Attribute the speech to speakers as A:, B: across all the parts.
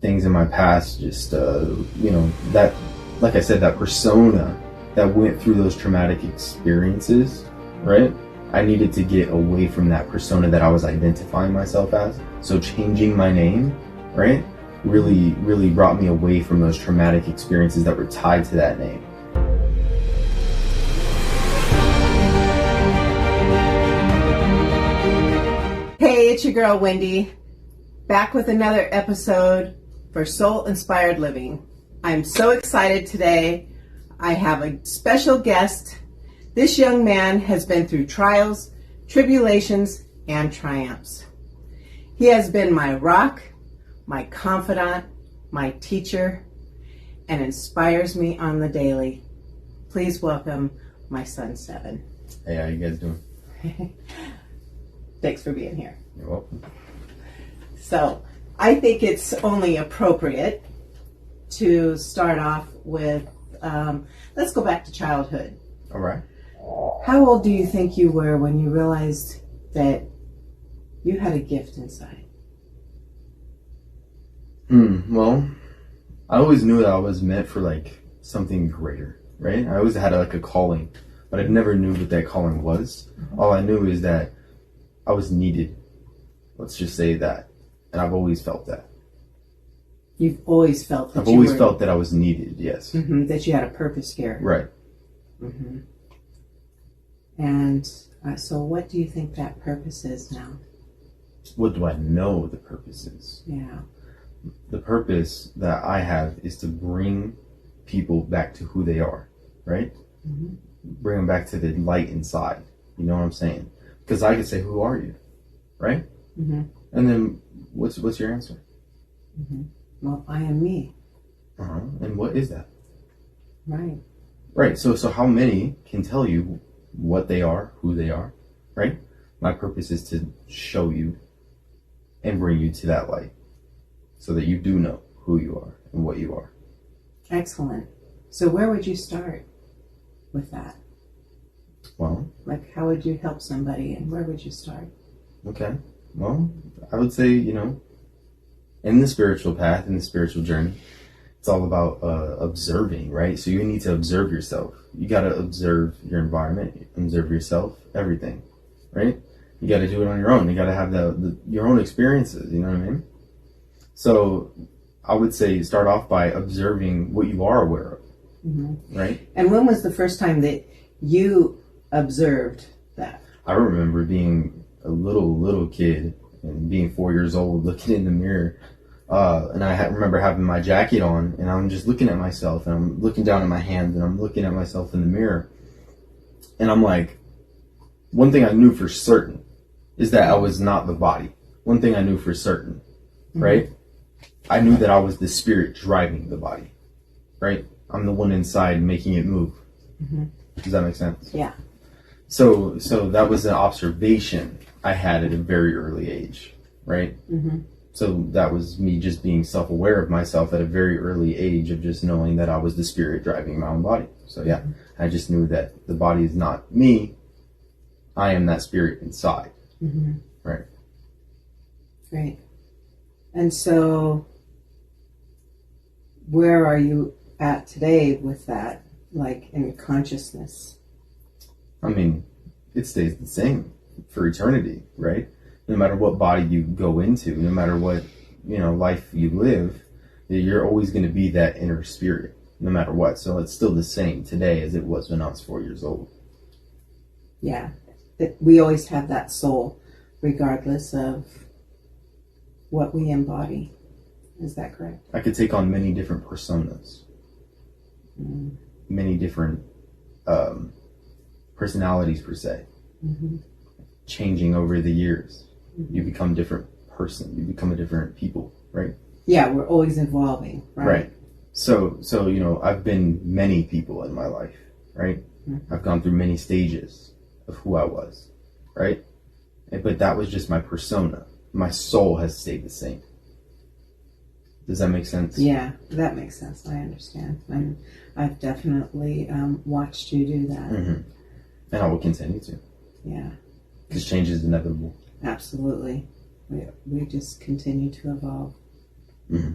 A: things in my past, just, that, like I said, that persona that went through those traumatic experiences, right? I needed to get away from that persona that I was identifying myself as. So changing my name, right, really brought me away from those traumatic experiences that were tied to that name.
B: Hey, it's your girl Wendy, back with another episode for Soul Inspired Living. I'm so excited today. I have a special guest. This young man has been through trials, tribulations, and triumphs. He has been my rock, my confidant, my teacher, and inspires me on the daily. Please welcome my son, Seven.
A: Hey, how you guys doing?
B: Thanks for being here.
A: You're welcome.
B: So, I think it's only appropriate to start off with, let's go back to childhood.
A: All right.
B: How old do you think you were when you realized that you had a gift inside?
A: Well, I always knew that I was meant for like something greater, right? I always had like a calling, but I never knew what that calling was. All I knew is that I was needed. Let's just say that. And I've always felt that.
B: You've always felt that
A: I've always felt that I was needed, yes.
B: Mm-hmm, that you had a purpose here.
A: Right.
B: Mm-hmm. And so what do you think that purpose is now?
A: What do I know the purpose is?
B: Yeah.
A: The purpose that I have is to bring people back to who they are, right?
B: Mm-hmm.
A: Bring them back to the light inside. You know what I'm saying? Because I could say, who are you? Right?
B: Mm-hmm.
A: And then what's your answer?
B: Mm-hmm. Well, I am me.
A: And what is that?
B: Right.
A: Right. So how many can tell you what they are, who they are, right? My purpose is to show you and bring you to that light so that you do know who you are and what you are.
B: Excellent. So where would you start with that?
A: Well,
B: like how would you help somebody and where would you start?
A: Okay. Well, I would say, in the spiritual path, in the spiritual journey, it's all about observing, right? So you need to observe yourself. You got to observe your environment, observe yourself, everything, right? You got to do it on your own. You got to have your own experiences, you know what I mean? So I would say start off by observing what you are aware of, mm-hmm. right?
B: And when was the first time that you observed that?
A: I remember being a little kid and being 4 years old, looking in the mirror. And I remember having my jacket on, and I'm just looking at myself, and I'm looking down at my hands, and I'm looking at myself in the mirror. And I'm like, one thing I knew for certain is that I was not the body. One thing I knew for certain, mm-hmm. right? I knew that I was the spirit driving the body, right? I'm the one inside making it move. Mm-hmm. Does that make sense?
B: Yeah.
A: So that was an observation I had at a very early age, right? Mm-hmm. So that was me just being self-aware of myself at a very early age of just knowing that I was the spirit driving my own body. So yeah, mm-hmm. I just knew that the body is not me. I am that spirit inside. Mm-hmm. Right.
B: Great. And so where are you at today with that, like in consciousness?
A: I mean, it stays the same for eternity, right? No matter what body you go into, no matter what, life you live, you're always going to be that inner spirit, no matter what. So it's still the same today as it was when I was 4 years old.
B: Yeah. We always have that soul, regardless of what we embody. Is that correct?
A: I could take on many different personas, many different personalities per se, mm-hmm. changing over the years. Mm-hmm. You become a different person. You become a different people, right?
B: Yeah, we're always evolving, right?
A: Right. So I've been many people in my life, right? Mm-hmm. I've gone through many stages of who I was, right? But that was just my persona. My soul has stayed the same. Does that make sense?
B: Yeah, that makes sense. I understand. And I've definitely watched you do that.
A: Mm-hmm. And I will continue to.
B: Yeah.
A: Because change is inevitable.
B: Absolutely. We just continue to evolve.
A: Mm-hmm.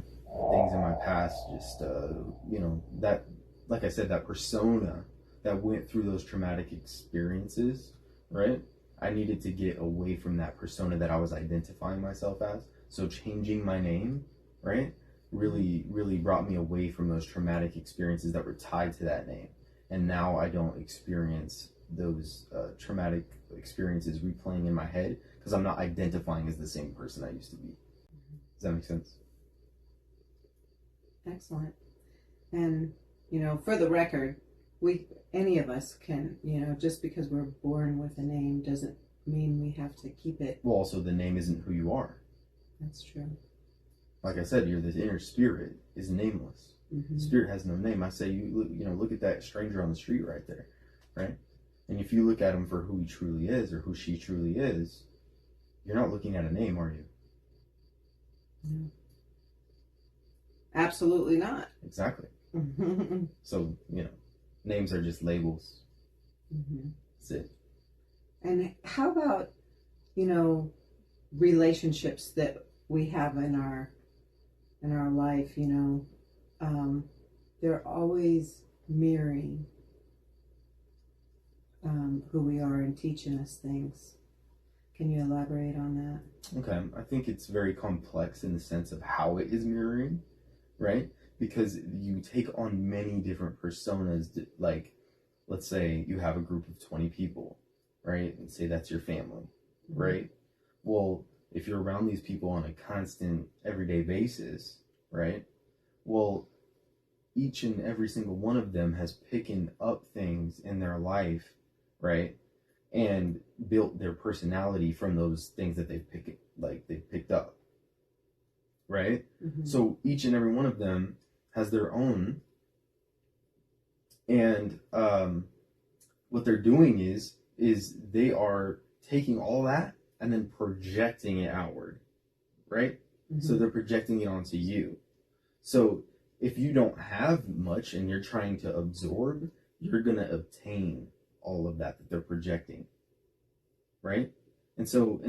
A: things in my past, just, that, like I said, that persona that went through those traumatic experiences, right? I needed to get away from that persona that I was identifying myself as. So changing my name, right, really, really brought me away from those traumatic experiences that were tied to that name. And now I don't experience those traumatic experiences replaying in my head because I'm not identifying as the same person I used to be. Does that make sense?
B: Excellent. And, for the record, any of us can, just because we're born with a name doesn't mean we have to keep it.
A: Well, also the name isn't who you are.
B: That's true.
A: Like I said, this inner spirit is nameless.
B: Mm-hmm.
A: Spirit has no name. I say, look at that stranger on the street right there, right? And if you look at him for who he truly is or who she truly is, you're not looking at a name, are you?
B: No. Absolutely not.
A: Exactly. So, names are just labels.
B: Mm-hmm.
A: That's it.
B: And how about, relationships that we have in our life, they're always mirroring who we are and teaching us things. Can you elaborate on that?
A: Okay. I think it's very complex in the sense of how it is mirroring, right? Because you take on many different personas. Like, let's say you have a group of 20 people, right? And say that's your family,
B: Mm-hmm.
A: right? Well, if you're around these people on a constant, everyday basis, right? Well, each and every single one of them has picked up things in their life, right? And built their personality from those things that they've picked up, right?
B: Mm-hmm.
A: So each and every one of them has their own, and what they're doing is they are taking all that and then projecting it outward, right? Mm-hmm. So they're projecting it onto you. So if you don't have much and you're trying to absorb, you're going to obtain all of that they're projecting, right? And so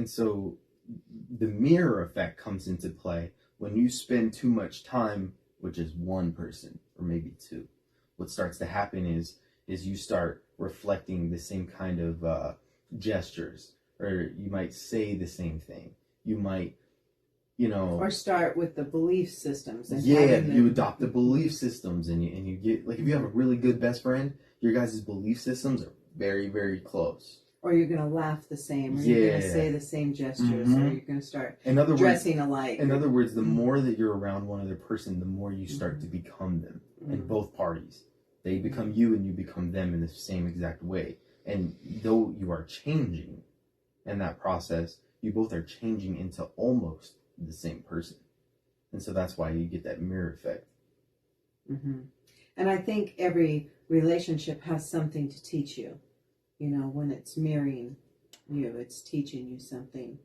A: the mirror effect comes into play when you spend too much time with just one person or maybe two. What starts to happen is you start reflecting the same kind of gestures, or you might say the same thing. You might,
B: or start with the belief systems. And
A: you adopt the belief systems, and you get, like, if you have a really good best friend, your guys' belief systems are very, very close.
B: Or you're going to laugh the same, or you're going to say the same gestures,
A: Mm-hmm.
B: or you're going to start
A: dressing
B: alike.
A: In other words, the more that you're around one other person, the more you start to become them.
B: Mm-hmm.
A: In both parties. They become you and you become them in the same exact way. And though you are changing in that process, you both are changing into almost the same person. And so that's why you get that mirror effect.
B: Mm-hmm. And I think every relationship has something to teach you. When it's mirroring you, it's teaching you something.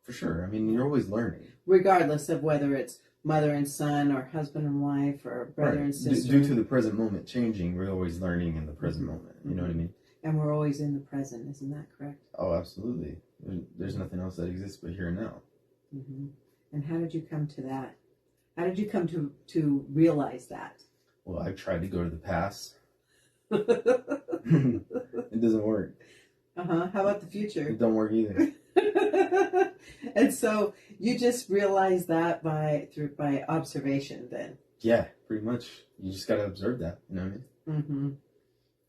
A: For sure. I mean, you're always learning.
B: Regardless of whether it's mother and son or husband and wife or brother and sister.
A: Due to the present moment changing, we're always learning in the present
B: Mm-hmm.
A: moment. You know what I mean?
B: And we're always in the present. Isn't that correct?
A: Oh, absolutely. There's nothing else that exists but here and now.
B: Mm-hmm. And how did you come to that? How did you come to realize that?
A: Well, I've tried to go to the past. It doesn't work.
B: How about the future?
A: It don't work either.
B: And so you just realized that by observation, then.
A: Yeah, pretty much. You just got to observe that. You know what I mean?
B: Mm-hmm.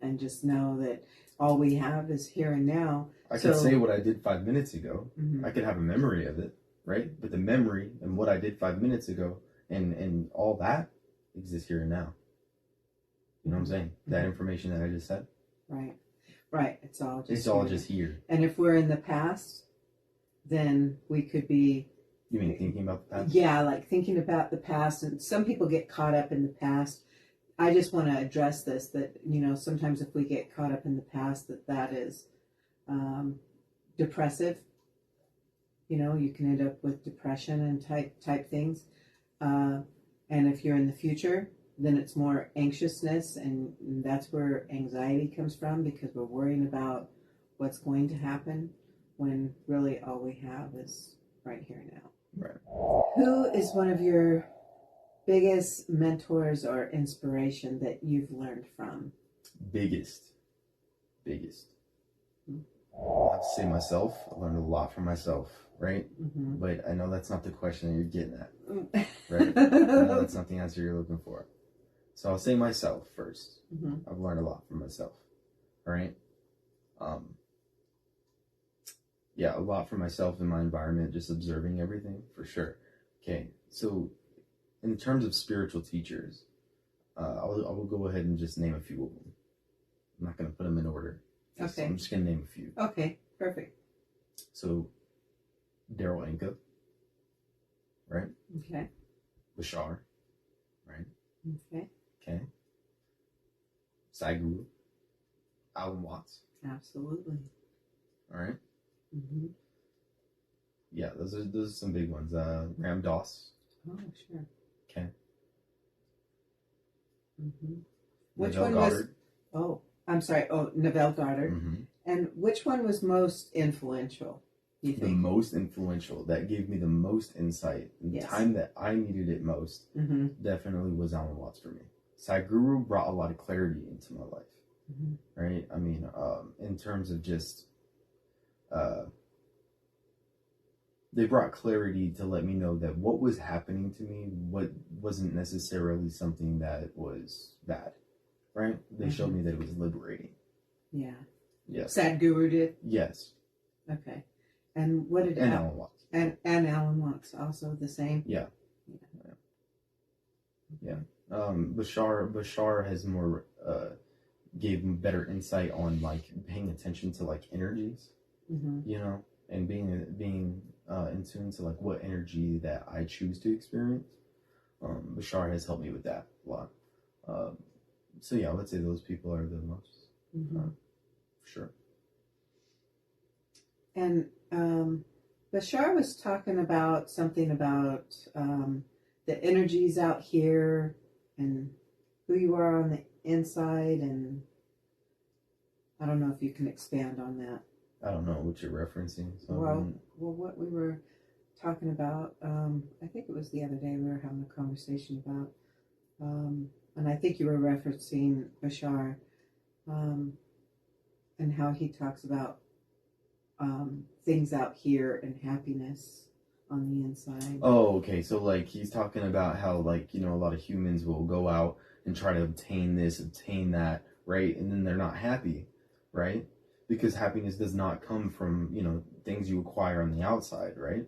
B: And just know that all we have is here and now.
A: I could say what I did 5 minutes ago.
B: Mm-hmm.
A: I could have a memory of it, right? But the memory and what I did 5 minutes ago and all that exists here and now. You know what I'm saying? Mm-hmm. That information that I just said.
B: Right. It's all
A: just here.
B: And if we're in the past, then we could be...
A: You mean thinking about the past?
B: Yeah, like thinking about the past. And some people get caught up in the past. I just want to address this, that, sometimes if we get caught up in the past, that is depressive. You can end up with depression and type things. And if you're in the future, then it's more anxiousness, and that's where anxiety comes from, because we're worrying about what's going to happen when really all we have is right here now.
A: Right.
B: Who is one of your biggest mentors or inspiration that you've learned from?
A: Biggest. I have to say myself. I learned a lot from myself, right?
B: Mm-hmm.
A: But I know that's not the question that you're getting at, right? I know that's not the answer you're looking for. So I'll say myself first.
B: Mm-hmm.
A: I've learned a lot from myself, all right? Yeah, a lot from myself and my environment, just observing everything, for sure. Okay, so in terms of spiritual teachers, I will go ahead and just name a few of them. I'm not going to put them in order.
B: Okay.
A: I'm just going to name a few.
B: Okay, perfect.
A: So, Daryl Anka, right?
B: Okay.
A: Bashar, right?
B: Okay.
A: Okay. Sadhguru, Alan Watts.
B: Absolutely.
A: All right.
B: Mm-hmm.
A: Yeah, those are some big ones. Ram Dass.
B: Oh, sure.
A: Okay.
B: Mm-hmm. Which
A: Neville
B: one
A: Goddard.
B: was? Oh, I'm sorry. Oh, Neville Goddard.
A: Mm-hmm.
B: And which one was most influential? You think?
A: The most influential, that gave me the most insight, the
B: Yes.
A: time that I needed it most,
B: Mm-hmm.
A: definitely was Alan Watts for me. Sadhguru brought a lot of clarity into my life,
B: Mm-hmm.
A: right? I mean, in terms of just, they brought clarity to let me know that what was happening to me, what wasn't necessarily something that was bad, right? They showed me that it was liberating.
B: Yeah.
A: Yes.
B: Sadhguru did?
A: Yes.
B: Okay. And what did
A: And Alan Watts.
B: And Alan Watts also the same?
A: Yeah. Bashar has more gave him better insight on like paying attention to like energies,
B: Mm-hmm.
A: you know, and being in tune to like what energy that I choose to experience. Bashar has helped me with that a lot. So yeah, I would say those people are the most,
B: Mm-hmm.
A: for sure.
B: And Bashar was talking about something about the energies out here and who you are on the inside, and I don't know if you can expand on that.
A: I don't know what you're referencing. So
B: Well, what we were talking about, I think it was the other day we were having a conversation about, and I think you were referencing Bashar, and how he talks about things out here and happiness on the inside.
A: Oh, okay. So like he's talking about how like, you know, a lot of humans will go out and try to obtain this, obtain that, right? And then they're not happy, right? Because happiness does not come from, you know, things you acquire on the outside, right?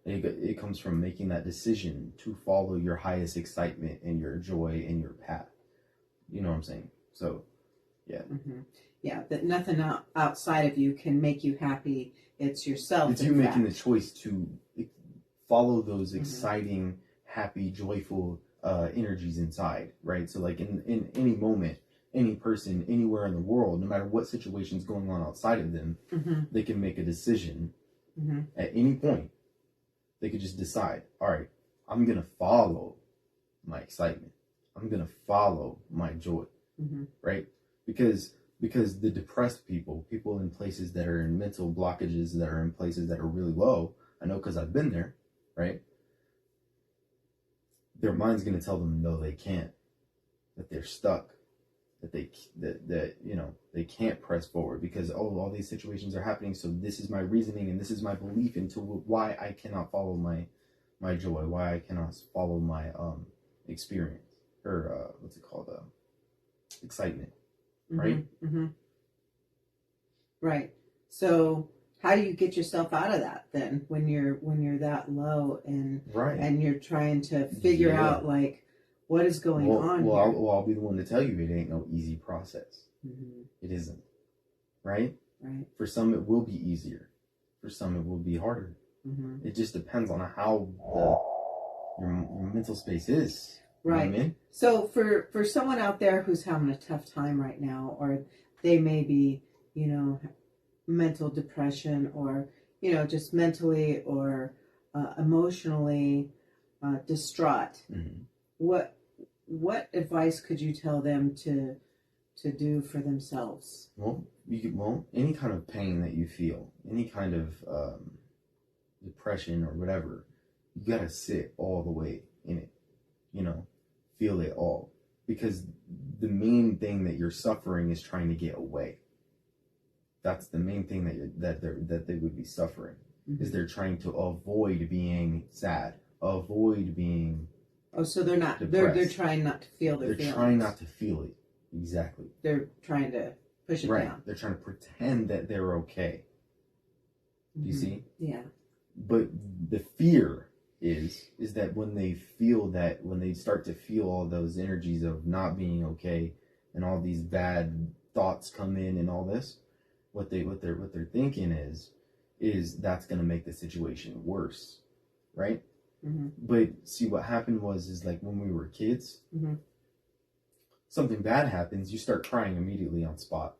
A: It comes from making that decision to follow your highest excitement and your joy and your path. You know what I'm saying? So, yeah.
B: Mm-hmm. Yeah, that nothing outside of you can make you happy. It's yourself.
A: It's you making the choice to follow those exciting, happy, joyful energies inside, right? So like in any moment, any person, anywhere in the world, no matter what situation's going on outside of them, they can make a decision at any point. They could just decide, all right, I'm going to follow my excitement. I'm going to follow my joy, right? Because the depressed people in places that are in mental blockages, that are in places that are really low, I know because I've been there, right? Their mind's going to tell them no, they can't, that they're stuck, that you know, they can't press forward because all these situations are happening. So this is my reasoning and this is my belief into why I cannot follow my joy, why I cannot follow my experience or what's it called, excitement, right?
B: Mm-hmm. Right. So how do you get yourself out of that then when you're that low and and you're trying to figure out like what is going on here?
A: I'll be the one to tell you it ain't no easy process. It isn't, right?
B: Right.
A: For some it will be easier, for some it will be harder. It just depends on how your mental space is.
B: Right.
A: You know what I mean?
B: So for someone out there who's having a tough time right now, or they may be, you know, mental depression, or, you know, just mentally or emotionally distraught, what advice could you tell them to do for themselves?
A: Well, any kind of pain that you feel, any kind of depression or whatever, you gotta sit all the way in it. You know, feel it all, because the main thing that you're suffering is trying to get away. That's the main thing that they would be suffering, is they're trying to avoid being sad, avoid being
B: so they're not
A: depressed.
B: they're trying not to feel their
A: They're
B: feelings.
A: trying not to feel it. Exactly.
B: They're trying to push it down.
A: They're trying to pretend that they're okay. Do you see?
B: Yeah.
A: But the fear is that when they feel that, when they start to feel all those energies of not being okay and all these bad thoughts come in and all this, what they're thinking is that's going to make the situation worse, right? But see, what happened is like when we were kids, something bad happens, you start crying immediately on spot,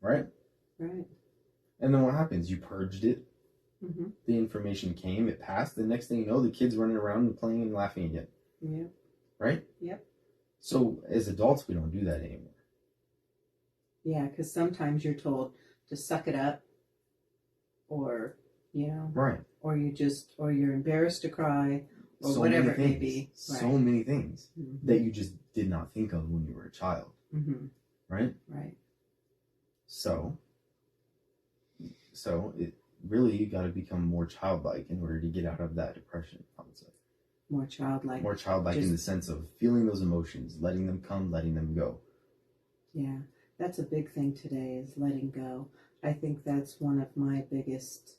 A: right?
B: Right.
A: And then what happens? You purged it. The information came, it passed. The next thing you know, the kid's running around and playing and laughing again.
B: Yeah.
A: Right?
B: Yep.
A: So as adults, we don't do that anymore.
B: Yeah, because sometimes you're told to suck it up, or
A: right,
B: or you're embarrassed to cry, or
A: so
B: whatever it may
A: things,
B: be.
A: So many things that you just did not think of when you were a child. Right?
B: Right.
A: So it really, you got to become more childlike in order to get out of that depression concept.
B: More childlike.
A: More childlike in the sense of feeling those emotions, letting them come, letting them go.
B: Yeah, that's a big thing today, is letting go. I think that's one of my biggest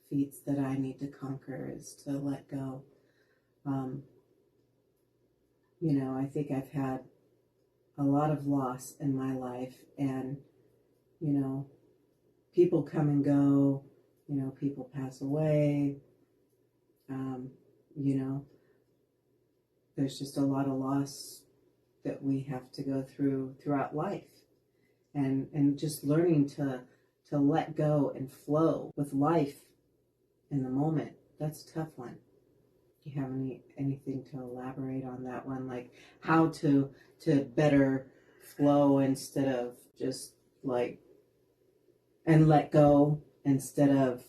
B: feats that I need to conquer, is to let go. I think I've had a lot of loss in my life, and people come and go, people pass away, there's just a lot of loss that we have to go throughout life, and just learning to let go and flow with life in the moment. That's a tough one. Do you have anything to elaborate on that one, like how to better flow instead of just and let go instead of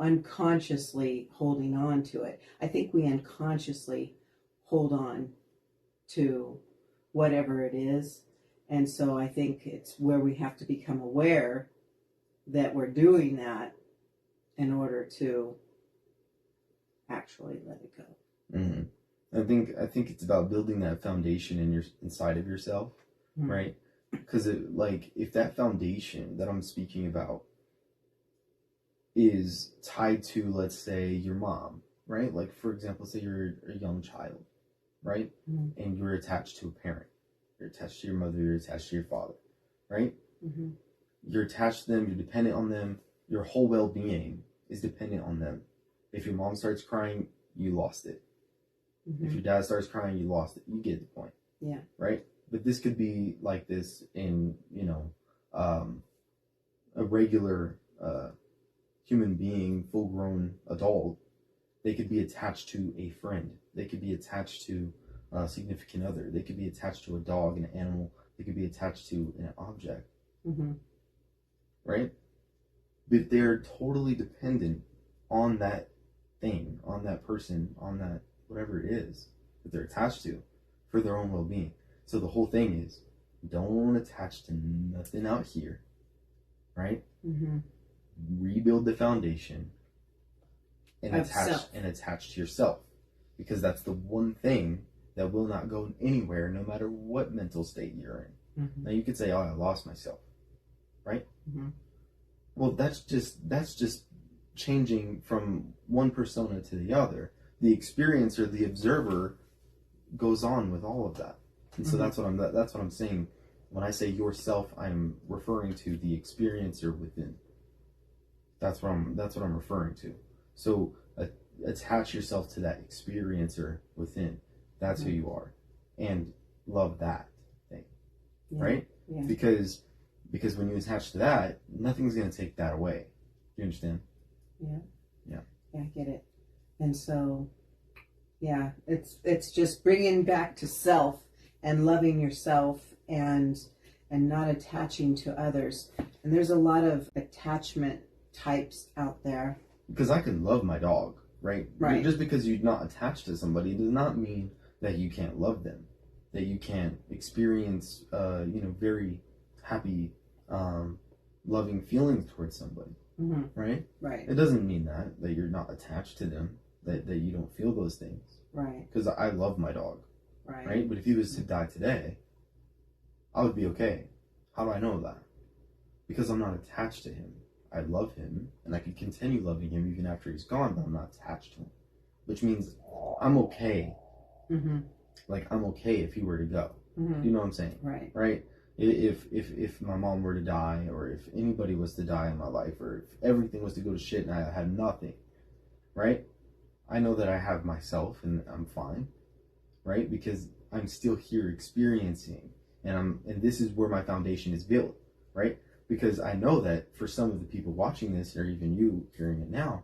B: unconsciously holding on to it? I think we unconsciously hold on to whatever it is, and so I think it's where we have to become aware that we're doing that in order to actually let it go.
A: I think it's about building that foundation inside of yourself, right? Because if that foundation that I'm speaking about is tied to, let's say, your mom, right? Like, for example, say you're a young child, right? And you're attached to a parent. You're attached to your mother, you're attached to your father, right? You're attached to them, you're dependent on them. Your whole well-being is dependent on them. If your mom starts crying, you lost it. If your dad starts crying, you lost it. You get the point.
B: Yeah.
A: Right? But this could be like this in, a regular human being, full-grown adult. They could be attached to a friend. They could be attached to a significant other. They could be attached to a dog, an animal. They could be attached to an object. Right? But they're totally dependent on that thing, on that person, on that whatever it is that they're attached to for their own well-being. So the whole thing is, don't attach to nothing out here, right? Rebuild the foundation and attach to yourself, because that's the one thing that will not go anywhere, no matter what mental state you're in. Now you could say, "Oh, I lost myself," right? Well, that's just changing from one persona to the other. The experiencer, the observer, goes on with all of that, and so that's what I'm saying when I say yourself. I'm referring to the experiencer within. That's what I'm referring to. So attach yourself to that experiencer within. That's who you are, and love that thing, right? Yeah. Because when you attach to that, nothing's going to take that away. Do you understand? Yeah,
B: I get it. And so, yeah, it's just bringing back to self and loving yourself and not attaching to others. And there's a lot of attachment types out there.
A: Because I can love my dog, right?
B: Right.
A: Just because you're not attached to somebody does not mean that you can't love them, that you can't experience, very happy, loving feelings towards somebody, right?
B: Right.
A: It doesn't mean that you're not attached to them, that you don't feel those things.
B: Right.
A: Because I love my dog,
B: Right.
A: right? But if he was to die today, I would be okay. How do I know that? Because I'm not attached to him. I love him, and I can continue loving him even after he's gone, but I'm not attached to him. Which means I'm okay. Like, I'm okay if he were to go. You know what I'm saying?
B: Right.
A: Right? If my mom were to die, or if anybody was to die in my life, or if everything was to go to shit and I had nothing, right? I know that I have myself and I'm fine, right? Because I'm still here experiencing, and this is where my foundation is built, right? Because I know that for some of the people watching this, or even you hearing it now,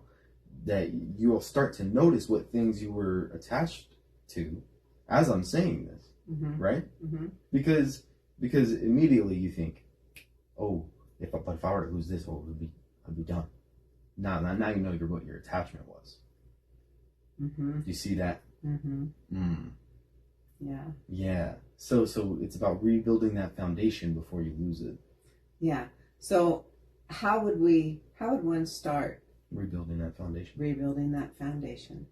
A: that you will start to notice what things you were attached to as I'm saying this, right? Because immediately you think, oh, if I were to lose this, I'd be done. Now you know what your attachment was. Do you see that? Yeah. So it's about rebuilding that foundation before you lose it.
B: Yeah. So how would one start
A: Rebuilding that foundation?
B: Rebuilding that foundation.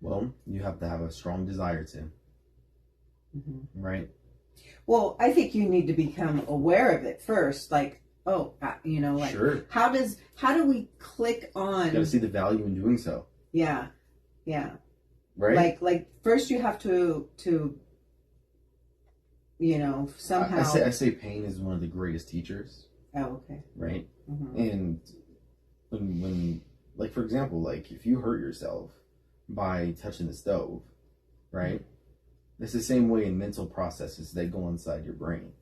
A: Well, you have to have a strong desire to. Right?
B: Well, I think you need to become aware of it first. Like,
A: Sure.
B: how do we click on?
A: You got to see the value in doing so.
B: Yeah.
A: Right?
B: Like first you have to somehow.
A: I say pain is one of the greatest teachers.
B: Oh, okay.
A: Right? And when, like, for example, like if you hurt yourself by touching the stove, right? It's the same way in mental processes that go inside your brain,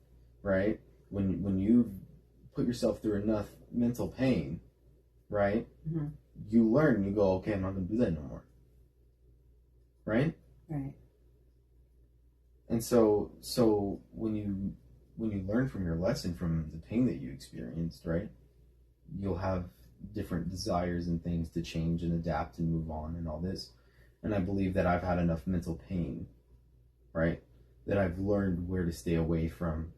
A: right? When you put yourself through enough mental pain, right? You learn, you go, okay, I'm not going to do that no more. Right?
B: Right.
A: And so when you learn from your lesson, from the pain that you experienced, right? You'll have different desires and things to change and adapt and move on and all this. And I believe that I've had enough mental pain, right, that I've learned where to stay away from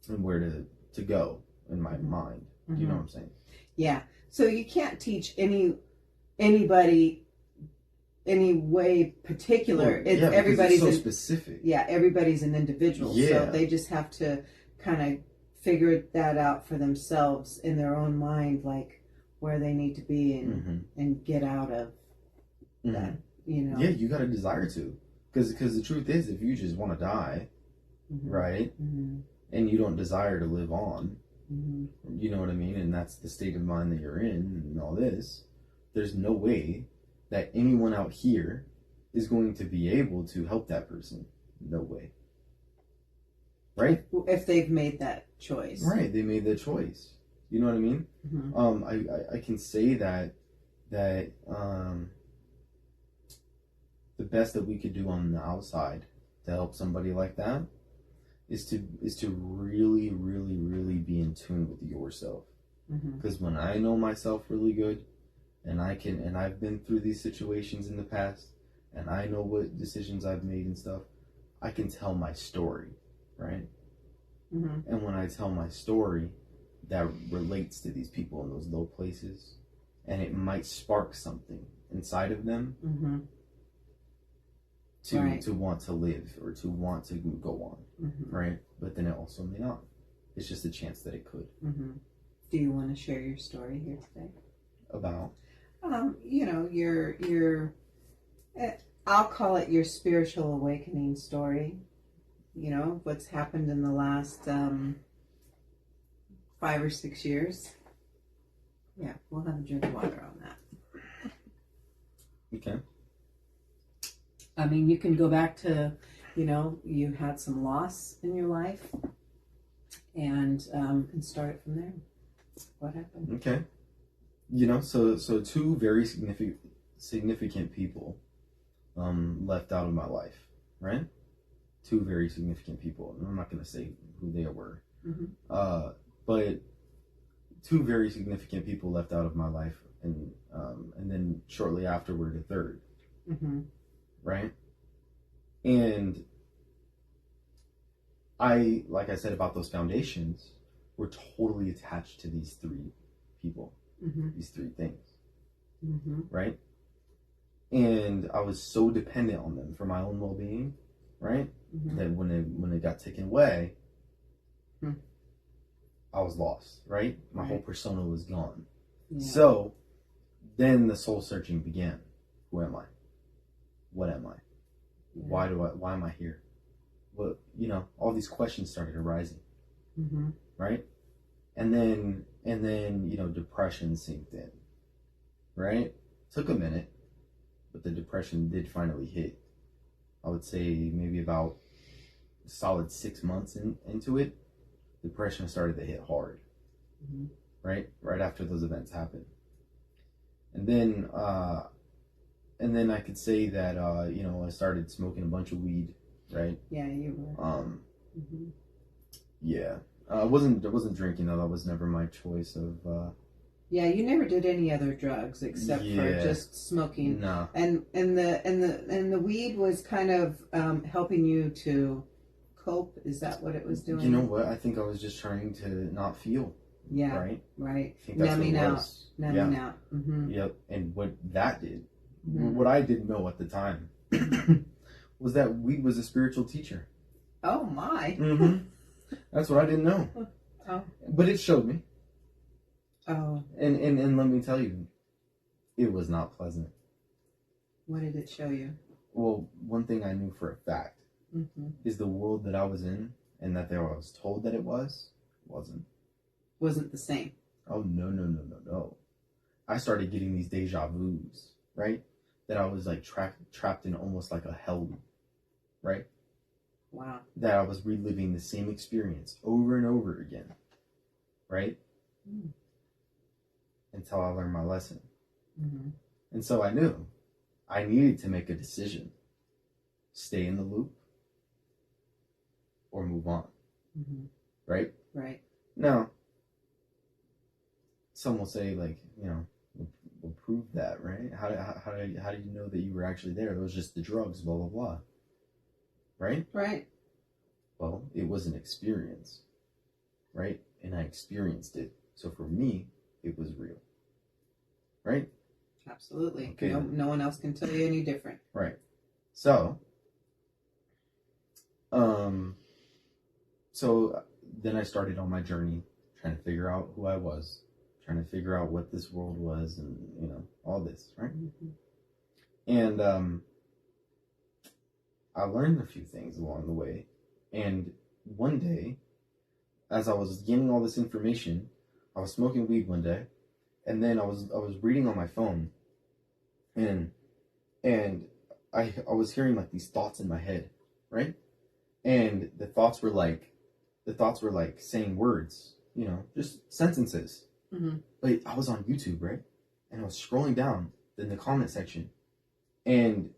A: and where to go in my mind. Do you know what I'm saying?
B: Yeah. So you can't teach anybody any way particular.
A: Everybody's so specific.
B: Yeah, everybody's an individual.
A: Yeah.
B: So they just have to kind of figure that out for themselves in their own mind, like where they need to be and get out of that,
A: Yeah, you got a desire to. Because the truth is, if you just want to die, right, and you don't desire to live on, you know what I mean, and that's the state of mind that you're in and all this, there's no way that anyone out here is going to be able to help that person. No way. Right?
B: If they've made that choice.
A: Right, they made that choice. You know what I mean? I can say that the best that we could do on the outside to help somebody like that is to really, really, really be in tune with yourself. Because when I know myself really good, and I've been through these situations in the past, and I know what decisions I've made and stuff, I can tell my story, right? And when I tell my story, that relates to these people in those low places, and it might spark something inside of them to want to live or to want to go on, right? But then it also may not. It's just a chance that it could.
B: Do you want to share your story here today?
A: About?
B: Your I'll call it your spiritual awakening story. You know, what's happened in the last 5 or 6 years. Yeah, we'll have a drink of water on that.
A: Okay.
B: I mean, you can go back to, you had some loss in your life and start it from there. What happened?
A: Okay. So two very significant people left out of my life, right? Two very significant people. I'm not going to say who they were. But two very significant people left out of my life and then shortly afterward a third, right? And like I said about those foundations, were totally attached to these three people, these three things, right? And I was so dependent on them for my own well-being, right? That when it got taken away, I was lost, right? My whole persona was gone. Yeah. So then the soul searching began. Who am I? What am I? Yeah. Why am I here? Well, all these questions started arising, right? And then, depression sinked in, right? Took a minute, but the depression did finally hit. I would say maybe about a solid 6 months into it, depression started to hit hard, right? Right after those events happened. And then I could say that, I started smoking a bunch of weed, right?
B: Yeah, you were.
A: Yeah. I wasn't drinking though. That was never my choice of.
B: Yeah, you never did any other drugs except for just smoking.
A: No.
B: And the weed was kind of helping you to cope. Is that what it was doing?
A: You know what? I think I was just trying to not feel.
B: Yeah.
A: Right.
B: Right.
A: I think that's
B: numbing
A: what it
B: out.
A: was.
B: Numbing out.
A: Yep. And what that did, what I didn't know at the time, was that weed was a spiritual teacher.
B: Oh my.
A: That's what I didn't know.
B: Oh.
A: But it showed me.
B: Oh.
A: And let me tell you, it was not pleasant.
B: What did it show you?
A: Well, one thing I knew for a fact is the world that I was in and that I was told that it wasn't
B: the same.
A: Oh, no. I started getting these deja vus, right? That I was like trapped in almost like a hell loop, right?
B: Wow. That
A: I was reliving the same experience over and over again, right? Until I learned my lesson. And so I knew I needed to make a decision. Stay in the loop or move on. Right?
B: Right.
A: Now, some will say, like, we'll prove that, right? How do you know that you were actually there? It was just the drugs, blah, blah, blah. Right?
B: Right.
A: Well, it was an experience, right? And I experienced it. So for me, it was real. Right?
B: Absolutely.
A: Okay.
B: No one else can tell you any different.
A: Right. So then I started on my journey trying to figure out who I was, trying to figure out what this world was, and all this, right? And I learned a few things along the way. And one day, as I was gaining all this information, I was smoking weed one day, and then I was reading on my phone, and I was hearing like these thoughts in my head, right? And the thoughts were like saying words, just sentences. But I was on YouTube, right? And I was scrolling down in the comment section, and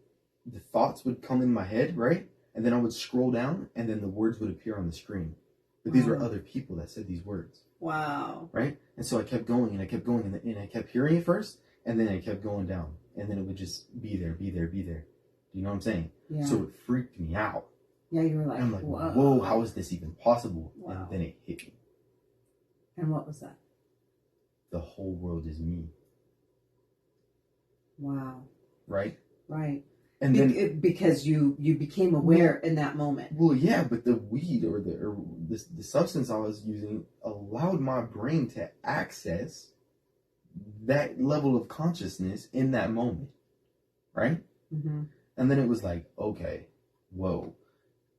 A: the thoughts would come in my head, right? And then I would scroll down, and then the words would appear on the screen. But these were other people that said these words.
B: Wow.
A: Right? And so I kept going, and I kept going, and I kept hearing it first, and then I kept going down. And then it would just be there. Do you know what I'm saying?
B: Yeah.
A: So it freaked me out.
B: Yeah, you were like,
A: and I'm like, whoa, how is this even possible?
B: Wow.
A: And then it hit me.
B: And what was that?
A: The whole world is me.
B: Wow.
A: Right?
B: Right.
A: And then
B: because you became aware in that moment.
A: Well, yeah, but the weed or the substance I was using allowed my brain to access that level of consciousness in that moment, right? And then it was like, okay, whoa,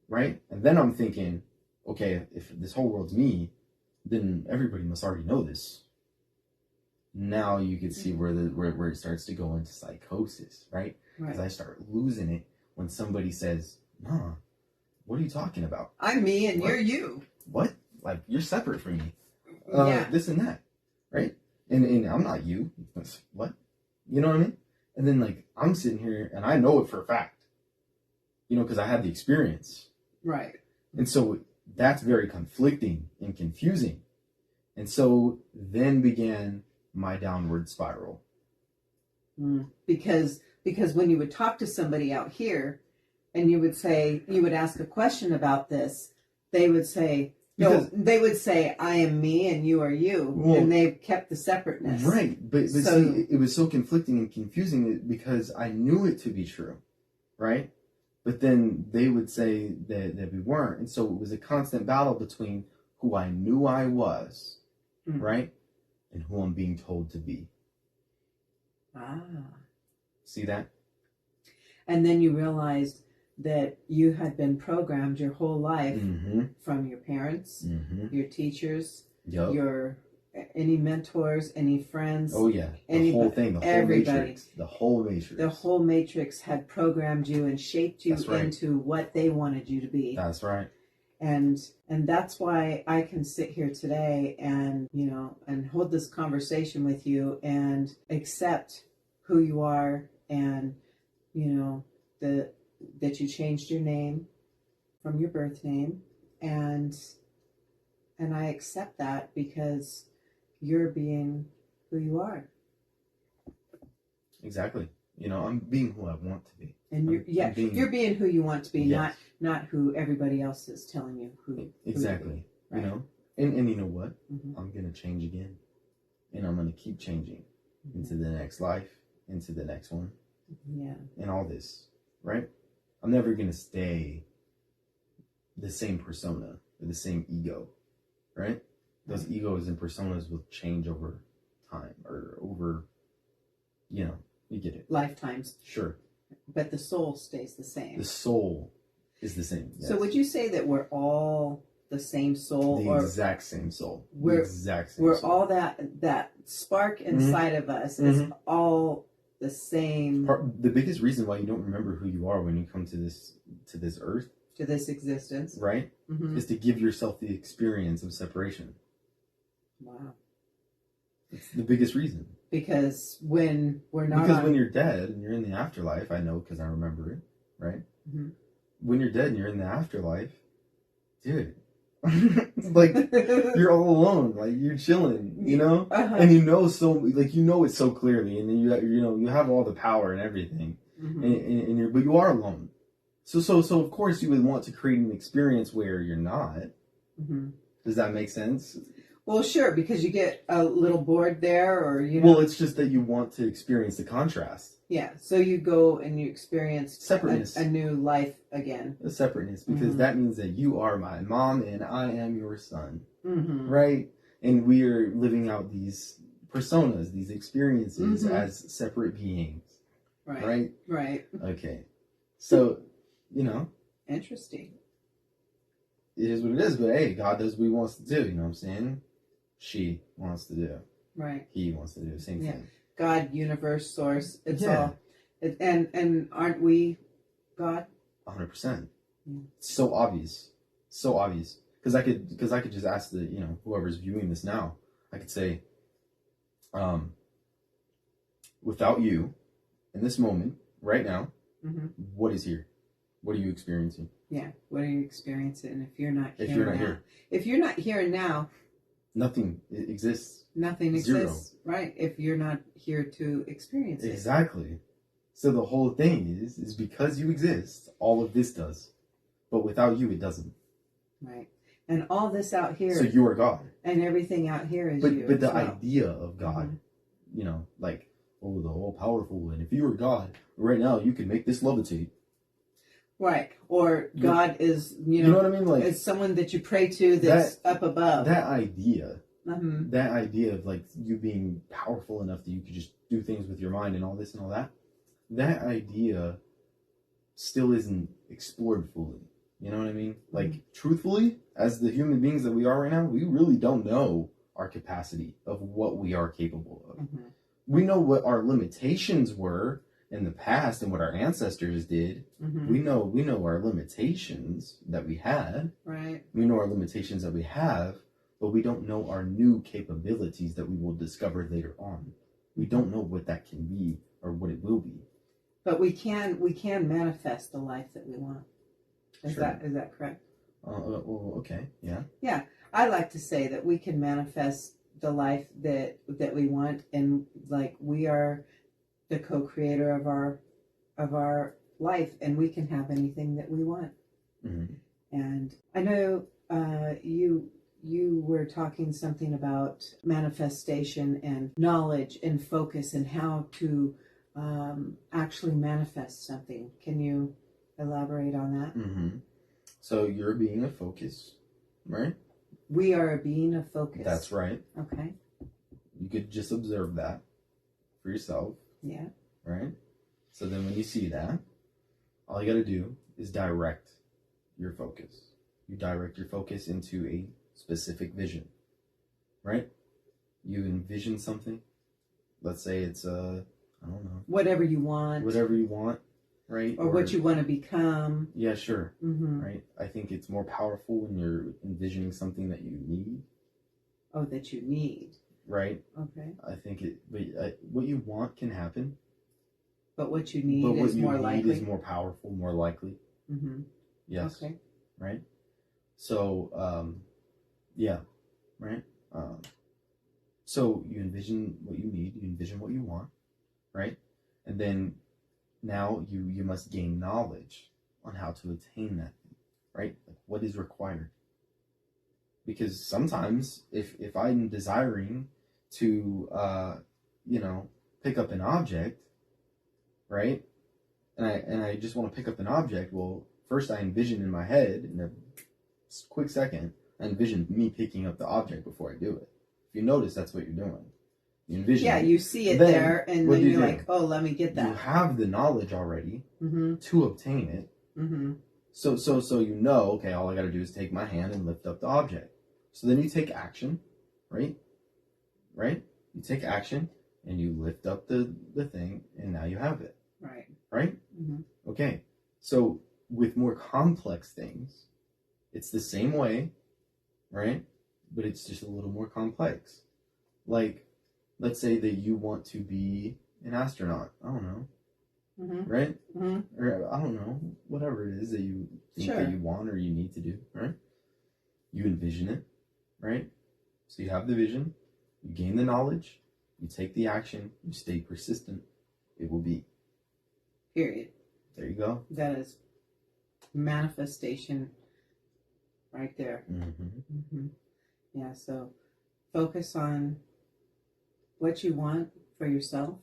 A: right? And then I'm thinking, okay, if this whole world's me, then everybody must already know this. Now you can see where it starts to go into psychosis, right? Because I start losing it when somebody says, "Nah, what are you talking about?
B: I'm me and you're you."
A: What? Like, you're separate from me.
B: Yeah.
A: This and that, right? And I'm not you. What? You know what I mean? And then, like, I'm sitting here and I know it for a fact, because I had the experience.
B: Right.
A: And so that's very conflicting and confusing. And so then began my downward spiral,
B: Because when you would talk to somebody out here and you would ask a question about this, they would say, no, they would say, I am me and you are you. Well, and they've kept the separateness.
A: Right. But so, see, it was so conflicting and confusing because I knew it to be true. Right. But then they would say that we weren't. And so it was a constant battle between who I knew I was, right, and who I'm being told to be.
B: Ah.
A: See that?
B: And then you realized that you had been programmed your whole life from your parents, your teachers, your any mentors, any friends.
A: Oh yeah, the whole thing, the whole matrix, the whole matrix.
B: The whole matrix had programmed you and shaped you into what they wanted you to be.
A: That's right.
B: And that's why I can sit here today and, you know, and hold this conversation with you and accept who you are, and, you know, that you changed your name from your birth name, and I accept that because you're being who you are.
A: Exactly. You know, I'm being who I want to be.
B: And you're being who you want to be, not who everybody else is telling you who.
A: Exactly. Who, right? You know, and you know what? I'm gonna change again, and I'm gonna keep changing into the next life, into the next one.
B: Yeah.
A: And all this, right? I'm never gonna stay the same persona or the same ego, right? Those egos and personas will change over time or over, you know, you get it.
B: Lifetimes.
A: Sure.
B: But the soul stays the same.
A: The soul is the same. Yes.
B: So would you say that we're all the same soul?
A: The exact same soul.
B: We're
A: soul.
B: all that spark inside of us is all the same.
A: The biggest reason why you don't remember who you are when you come to this earth,
B: to this existence,
A: right, is to give yourself the experience of separation.
B: Wow.
A: It's the biggest reason.
B: Because when we're not
A: when you're dead and you're in the afterlife, I know because I remember it, right? When you're dead and you're in the afterlife, dude, like you're all alone, like you're chilling, you know, and you know it so clearly, and then you have all the power and everything, and but you are alone. So of course you would want to create an experience where you're not. Does that make sense?
B: Well, sure, because you get a little bored there, or you know.
A: Well, it's just that you want to experience the contrast.
B: Yeah, so you go and you experience
A: separateness,
B: a new life again.
A: The separateness, because that means that you are my mom and I am your son, right? And we are living out these personas, these experiences as separate beings, right?
B: Right.
A: Okay, so you know,
B: interesting.
A: It is what it is, but hey, God does what He wants to do. You know what I'm saying? She wants to do.
B: Right.
A: He wants to do the same thing.
B: God, universe, source. It's all. And aren't we God?
A: 100%. It's so obvious. So obvious. Because I could just ask whoever's viewing this now. I could say, without you, in this moment, right now, what is here? What are you experiencing?
B: Yeah. What are you experiencing? And if you're not here now,
A: nothing exists.
B: Nothing exists. Right. If you're not here to experience it.
A: Exactly. So the whole thing is because you exist, all of this does. But without you, it doesn't.
B: Right. And all this out here.
A: So you are God.
B: And everything out here is you.
A: But the idea of God, like, oh, the all powerful, and if you were God, right now you could make this levitate.
B: Right. Or God is,
A: you know what I mean? Like,
B: is someone that you pray to that's up above.
A: That idea of like you being powerful enough that you could just do things with your mind and all this and all that, that idea still isn't explored fully. You know what I mean? Like, truthfully, as the human beings that we are right now, we really don't know our capacity of what we are capable of. We know what our limitations were in the past and what our ancestors did. We know our limitations that we had.
B: Right.
A: We know our limitations that we have, but we don't know our new capabilities that we will discover later on. We don't know what that can be or what it will be.
B: But we can manifest the life that we want. Is that correct?
A: Well, okay. Yeah.
B: Yeah. I like to say that we can manifest the life that we want, and like we are the co-creator of our life, and we can have anything that we want.
A: Mm-hmm.
B: And I know you were talking something about manifestation and knowledge and focus and how to actually manifest something. Can you elaborate on that?
A: Mm-hmm. So you're a being of focus, right?
B: We are a being of focus.
A: That's right.
B: Okay.
A: You could just observe that for yourself.
B: Yeah.
A: Right? So then when you see that, all you got to do is direct your focus. You direct your focus into a specific vision, right? You envision something. Let's say it's I don't know.
B: Whatever you want.
A: Whatever you want, right?
B: Or what you want to become.
A: Yeah, sure.
B: Mm-hmm.
A: Right? I think it's more powerful when you're envisioning something that you need.
B: Oh, that you need.
A: Right?
B: Okay.
A: I think what you want can happen.
B: But what you need is more likely.
A: Is more powerful, more likely.
B: Mm-hmm.
A: Yes.
B: Okay.
A: Right? So, yeah. Right? So you envision what you need, you envision what you want, right? And then now you must gain knowledge on how to attain that thing, right? Like what is required. Because sometimes if I'm desiring to, pick up an object, right? And I just want to pick up an object. Well, first I envision in my head in a quick second, I envision me picking up the object before I do it. If you notice, that's what you're doing. You envision.
B: Yeah,
A: it.
B: you see it
A: then,
B: there, and then you're like, "Oh, let me get that."
A: You have the knowledge already to obtain it.
B: Mm-hmm.
A: So you know, okay, all I got to do is take my hand and lift up the object. So then you take action, right? Right? You take action and you lift up the thing, and now you have it.
B: Right.
A: Right?
B: Mm-hmm.
A: Okay. So with more complex things, it's the same way, right? But it's just a little more complex. Like, let's say that you want to be an astronaut. I don't know.
B: Mm-hmm.
A: Right?
B: Mm-hmm.
A: Or I don't know. Whatever it is that you think that you want or you need to do, right? You envision it, right? So you have the vision, you gain the knowledge, you take the action, you stay persistent, it will be.
B: Period.
A: There you go.
B: That is manifestation right there.
A: Mm-hmm.
B: Mm-hmm. Yeah, so focus on what you want for yourself.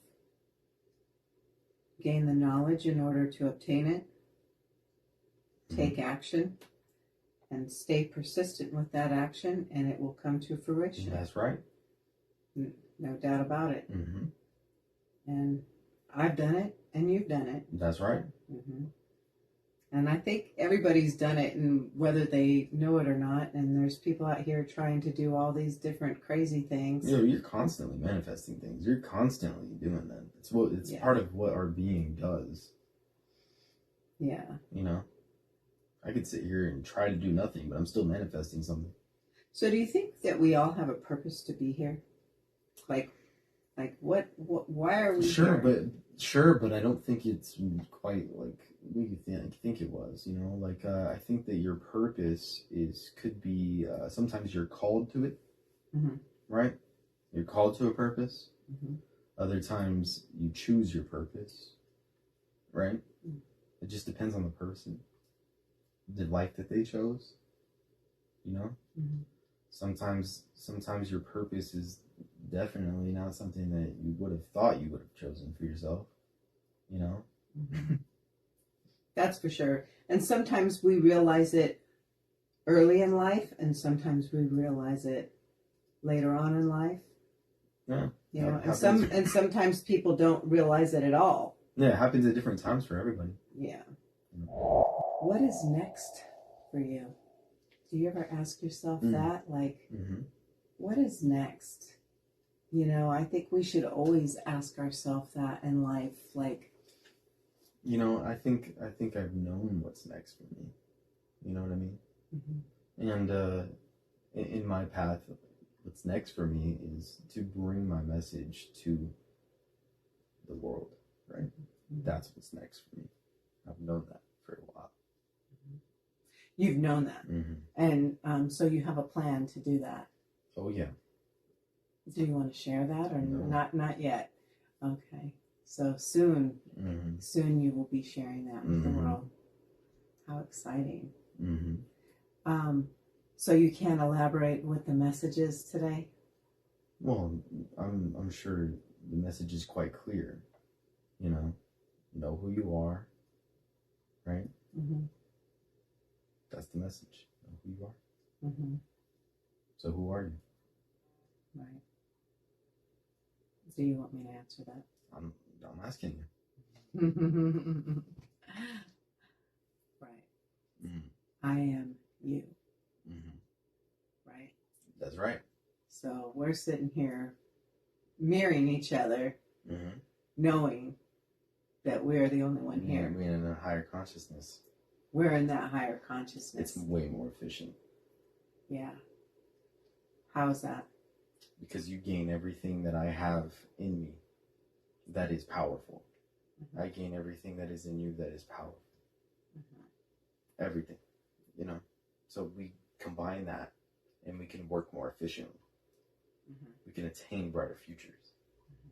B: Gain the knowledge in order to obtain it. Take action and stay persistent with that action, and it will come to fruition.
A: That's right.
B: No doubt about it.
A: Mm-hmm.
B: And I've done it, and you've done it.
A: That's right.
B: Mm-hmm. And I think everybody's done it, and whether they know it or not. And there's people out here trying to do all these different crazy things.
A: You're constantly manifesting things. You're constantly doing that. It's part of what our being does.
B: Yeah.
A: You know, I could sit here and try to do nothing, but I'm still manifesting something.
B: So, do you think that we all have a purpose to be here? Like what why are we here?
A: Sure, but I don't think it's quite like what you think it was. You know, like I think that your purpose could be sometimes you're called to it, right? You're called to a purpose. Other times you choose your purpose, right? It just depends on the person, the life that they chose. You know, sometimes your purpose is definitely not something that you would have thought you would have chosen for yourself, you know?
B: That's for sure. And sometimes we realize it early in life, and sometimes we realize it later on in life.
A: Yeah.
B: You know, and sometimes people don't realize it at all.
A: Yeah, it happens at different times for everybody.
B: Yeah. What is next for you? Do you ever ask yourself that? Like, what is next? You know, I think we should always ask ourselves that in life. Like,
A: you know, I think I've known what's next for me. You know what I mean? And in my path, what's next for me is to bring my message to the world, right? That's what's next for me. I've known that for a while.
B: You've known that. And so you have a plan to do that.
A: Oh, yeah.
B: Do you want to share that or
A: No.
B: not yet? Okay. So soon,
A: Mm-hmm.
B: soon you will be sharing that with the
A: Mm-hmm.
B: world. How exciting.
A: Mm-hmm.
B: So you can't elaborate what the message is today?
A: Well, I'm sure the message is quite clear. Know who you are, right?
B: Mm-hmm.
A: That's the message. Know who you are.
B: Mm-hmm.
A: So who are you?
B: Right. Do you want me to answer that?
A: I'm asking you.
B: Right.
A: Mm-hmm.
B: I am you.
A: Mm-hmm.
B: Right.
A: That's right.
B: So we're sitting here mirroring each other,
A: Mm-hmm.
B: knowing that we're the only one here.
A: Being in a higher consciousness.
B: We're in that higher consciousness.
A: It's way more efficient.
B: Yeah. How's that?
A: Because you gain everything that I have in me that is powerful. Mm-hmm. I gain everything that is in you that is powerful. Mm-hmm. Everything. So we combine that and we can work more efficiently. Mm-hmm. We can attain brighter futures. Mm-hmm.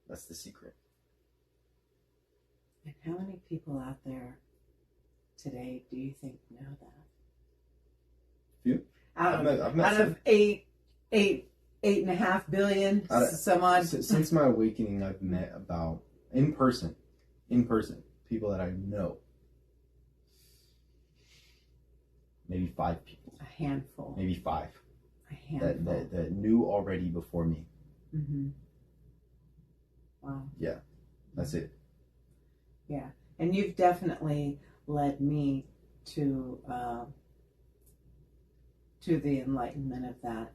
A: That's the secret.
B: And how many people out there today do you think know that?
A: Few.
B: Out of 8.5 billion, some odd.
A: Since my awakening, I've met about in person, people that I know. Maybe 5 people.
B: A handful.
A: Maybe 5.
B: A handful.
A: That knew already before me.
B: Mm-hmm. Wow.
A: Yeah, that's it.
B: Yeah, and you've definitely led me to the enlightenment of that.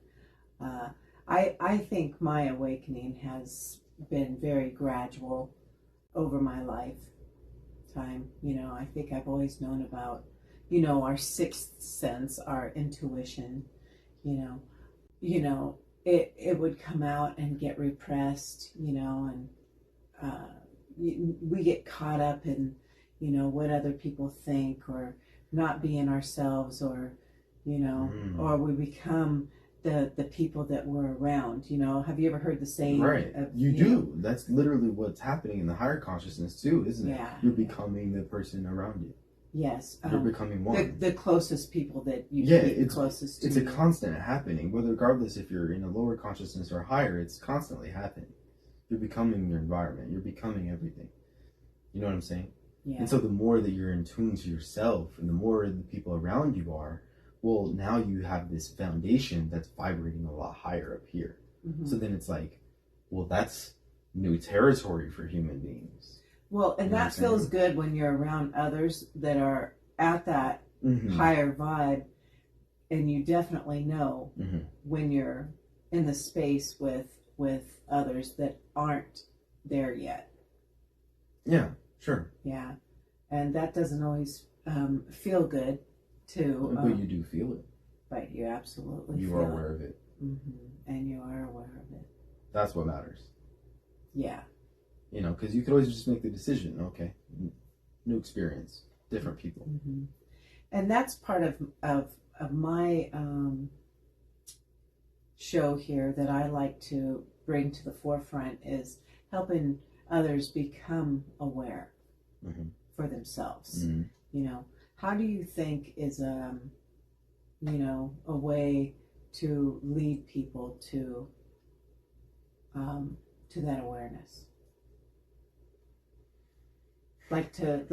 B: I think my awakening has been very gradual over my lifetime. I think I've always known about, our sixth sense, our intuition. It would come out and get repressed. And we get caught up in, what other people think, or not being ourselves, or, or we become the people that we're around. Have you ever heard the saying?
A: Right. You do. That's literally what's happening in the higher consciousness too, isn't it?
B: Yeah.
A: You're becoming the person around you.
B: Yes.
A: You're becoming one.
B: The closest people that you
A: it's
B: closest to.
A: It's a constant happening, regardless if you're in a lower consciousness or higher, it's constantly happening. You're becoming your environment. You're becoming everything. You know what I'm saying?
B: Yeah.
A: And so the more that you're in tune to yourself and the more the people around you are, well, now you have this foundation that's vibrating a lot higher up here. Mm-hmm. So then it's like, well, that's new territory for human beings.
B: Well, and that feels good when you're around others that are at that mm-hmm. higher vibe. And you definitely know mm-hmm. when you're in the space with others that aren't there yet.
A: Yeah, sure.
B: Yeah. And that doesn't always feel good to...
A: but you do feel it.
B: But you absolutely feel it.
A: You are aware of it.
B: Mm-hmm. And you are aware of it.
A: That's what matters.
B: Yeah.
A: Because you could always just make the decision, okay, new experience, different people.
B: Mm-hmm. And that's part of my show here that I like to bring to the forefront is helping others become aware mm-hmm. for themselves. Mm-hmm. How do you think is a way to lead people to that awareness? Like to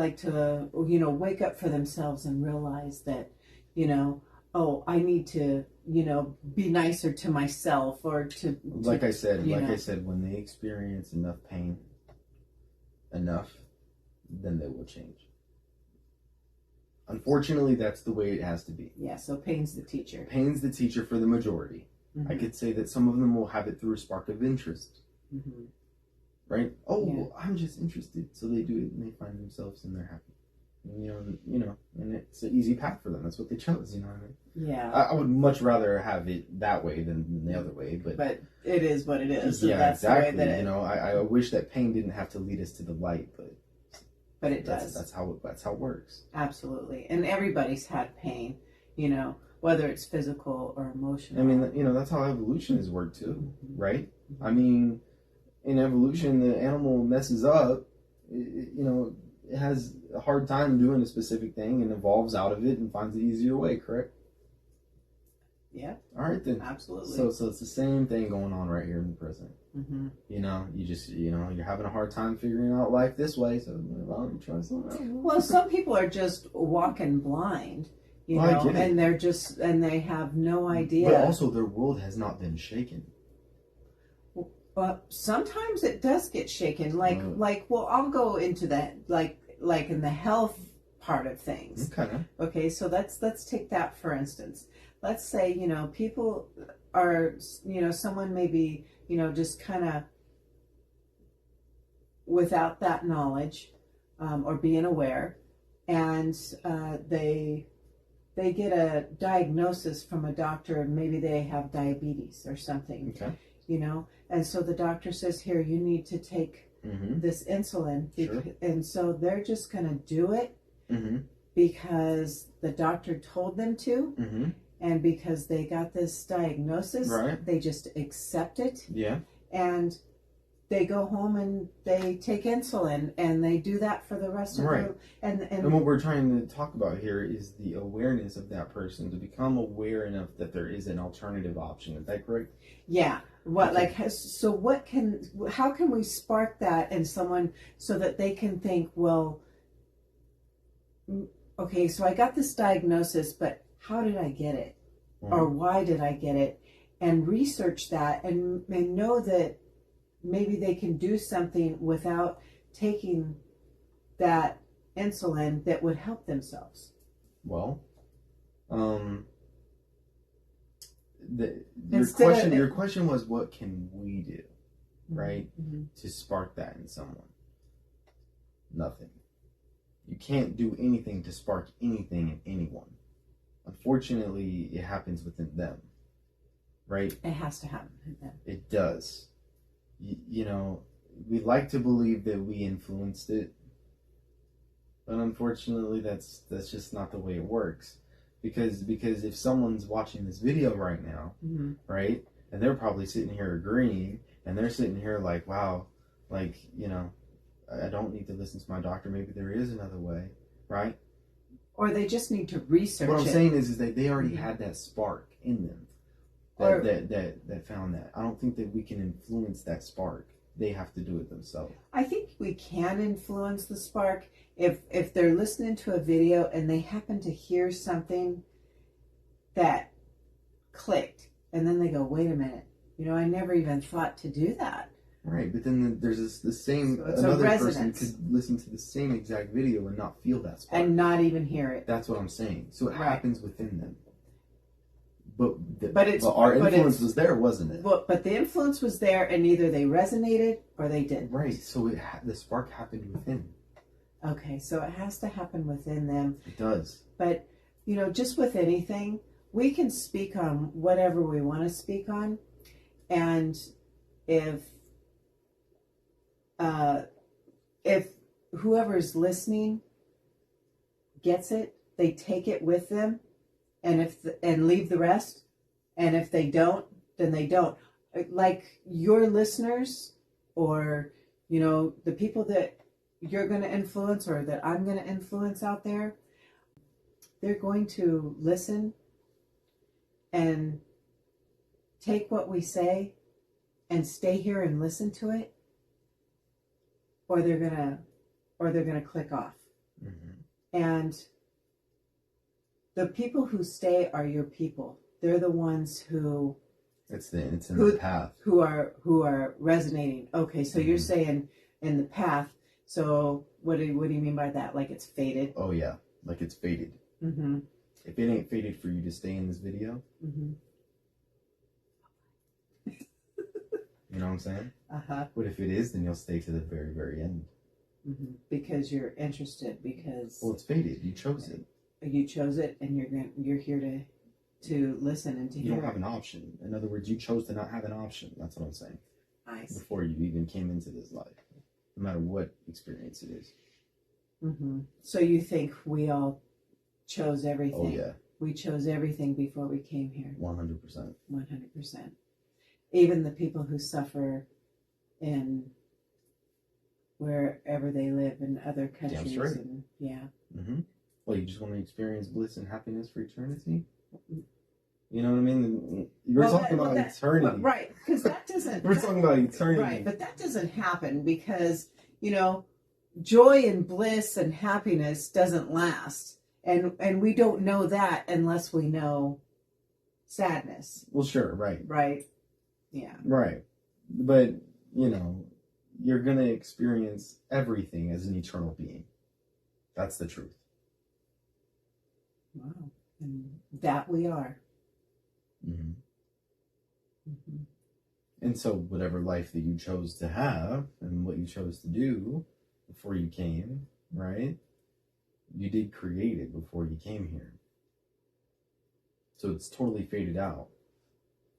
B: wake up for themselves and realize that, I need to, be nicer to myself, or to
A: like I said, when they experience enough pain, then they will change. Unfortunately, that's the way it has to be.
B: Yeah, so pain's the teacher.
A: Pain's the teacher for the majority. Mm-hmm. I could say that some of them will have it through a spark of interest. Mm-hmm. Right? Oh, yeah. Well, I'm just interested. So they do it and they find themselves and they're happy. And, and it's an easy path for them. That's what they chose, you know what I mean?
B: Yeah.
A: I would much rather have it that way than the other way, but
B: it is what it is.
A: So yeah, that's exactly. The way that I wish that pain didn't have to lead us to the light, but
B: it does.
A: That's how it works.
B: Absolutely. And everybody's had pain, whether it's physical or emotional.
A: I mean, that's how evolution has worked too, mm-hmm. right? Mm-hmm. I mean, in evolution, the animal messes up, it has a hard time doing a specific thing and evolves out of it and finds an easier way, correct?
B: Yeah.
A: All right, then.
B: Absolutely.
A: So it's the same thing going on right here in the present.
B: Mm-hmm.
A: You're having a hard time figuring out life this way, so why don't you try something else?
B: Well, some people are just walking blind,
A: I get it.
B: and they have no idea.
A: But also, their world has not been shaken.
B: But sometimes it does get shaken. Well, I'll go into that, like in the health part of things.
A: Okay.
B: Okay, so let's take that for instance. Let's say, people are, someone may be, just kind of without that knowledge or being aware, and they get a diagnosis from a doctor, and maybe they have diabetes or something.
A: Okay.
B: And so the doctor says, here, you need to take this insulin.
A: Sure.
B: And so they're just going to do it because the doctor told them to. And because they got this diagnosis,
A: right.
B: They just accept it.
A: Yeah.
B: And they go home and they take insulin, and they do that for the rest of their life. And
A: what we're trying to talk about here is the awareness of that person to become aware enough that there is an alternative option. Is that correct?
B: Yeah. How can we spark that in someone so that they can think, well, okay, so I got this diagnosis, but how did I get it? Or why did I get it? And research that and know that maybe they can do something without taking that insulin that would help themselves.
A: Well, your question was, what can we do, right, to spark that in someone? Nothing. You can't do anything to spark anything in anyone. Unfortunately, it happens within them, right?
B: It has to happen within them.
A: It does. We like to believe that we influenced it, but unfortunately, that's just not the way it works. Because if someone's watching this video right now, right, and they're probably sitting here agreeing, and they're sitting here like, wow, I don't need to listen to my doctor. Maybe there is another way, right?
B: Or they just need to research it.
A: What I'm saying is that they already had that spark in them that found that. I don't think that we can influence that spark. They have to do it themselves.
B: I think we can influence the spark if they're listening to a video and they happen to hear something that clicked, and then they go, wait a minute, I never even thought to do that.
A: Right, but then there's another person could listen to the same exact video and not feel that spark.
B: And not even hear it.
A: That's what I'm saying. So it happens within them. But our influence was there, wasn't it?
B: But the influence was there, and either they resonated or they didn't.
A: Right, so the spark happened within.
B: Okay, so it has to happen within them.
A: It does.
B: But, just with anything, we can speak on whatever we want to speak on. And if whoever's listening gets it, they take it with them, and leave the rest. And if they don't, then they don't. Like your listeners, or the people that you're going to influence, or that I'm going to influence out there, they're going to listen and take what we say and stay here and listen to it, or they're gonna click off. And the people who stay are your people. They're the ones who
A: it's in the path
B: who are resonating. Okay, so you're saying in the path. So what do you mean by that? Like it's fated?
A: Oh yeah, like it's fated. If it ain't fated for you to stay in this video, you know what I'm saying? But if it is, then you'll stay to the very, very end.
B: Because you're interested. Because
A: it's fated. You chose it.
B: You chose it, and you're here to listen and to hear.
A: You don't have an option. In other words, you chose to not have an option. That's what I'm saying.
B: Nice.
A: Before you even came into this life, no matter what experience it is.
B: So you think we all chose everything?
A: Oh yeah.
B: We chose everything before we came here.
A: 100%.
B: 100%. Even the people who suffer in wherever they live in other countries.
A: Damn straight.
B: And yeah.
A: Mm-hmm. Well, you just want to experience bliss and happiness for eternity? You know what I mean? You're talking about eternity.
B: Well, right, because that doesn't...
A: We're talking about eternity.
B: Right, but that doesn't happen because, joy and bliss and happiness doesn't last. And we don't know that unless we know sadness.
A: Well, sure, right.
B: Right? Yeah.
A: Right. But, you're going to experience everything as an eternal being. That's the truth.
B: Wow. And that we are.
A: Mm-hmm.
B: Mm-hmm.
A: And so whatever life that you chose to have and what you chose to do before you came, right? You did create it before you came here. So it's totally faded out.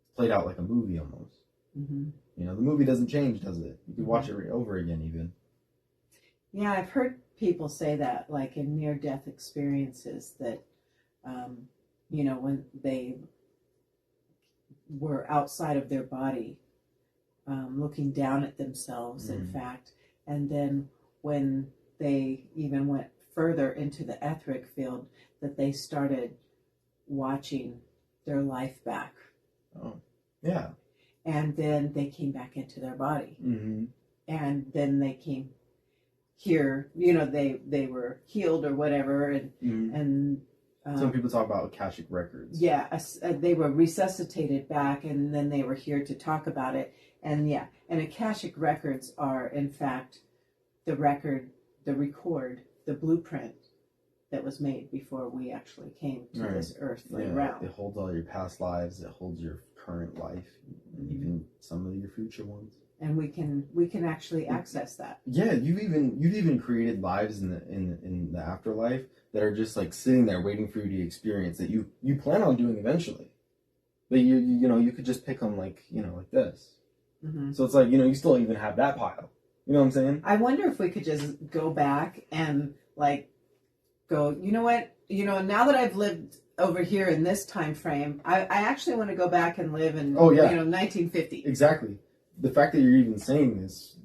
A: It's played out like a movie almost.
B: Mm-hmm.
A: The movie doesn't change, does it? You can watch it over again even.
B: Yeah, I've heard people say that, like in near-death experiences, that, when they were outside of their body, looking down at themselves, in fact, and then when they even went further into the etheric field, that they started watching their life back.
A: Oh, yeah.
B: And then they came back into their body.
A: Mm-hmm.
B: And then they came here, they were healed or whatever. And
A: some people talk about Akashic records.
B: Yeah, they were resuscitated back, and then they were here to talk about it. And and Akashic records are, in fact, the record, the blueprint that was made before we actually came to this earthly realm.
A: It holds all your past lives. It holds your current life, and even some of your future ones.
B: And we can actually access that. Yeah,
A: you've even created lives in the afterlife that are just like sitting there waiting for you to experience that you plan on doing eventually. But you could just pick them like this.
B: Mm-hmm.
A: So it's like you still even have that pile. You know what I'm saying?
B: I wonder if we could just go back and go. You know what? Now that I've lived over here in this time frame, I actually want to go back and live in 1950.
A: Exactly. The fact that you're even saying this,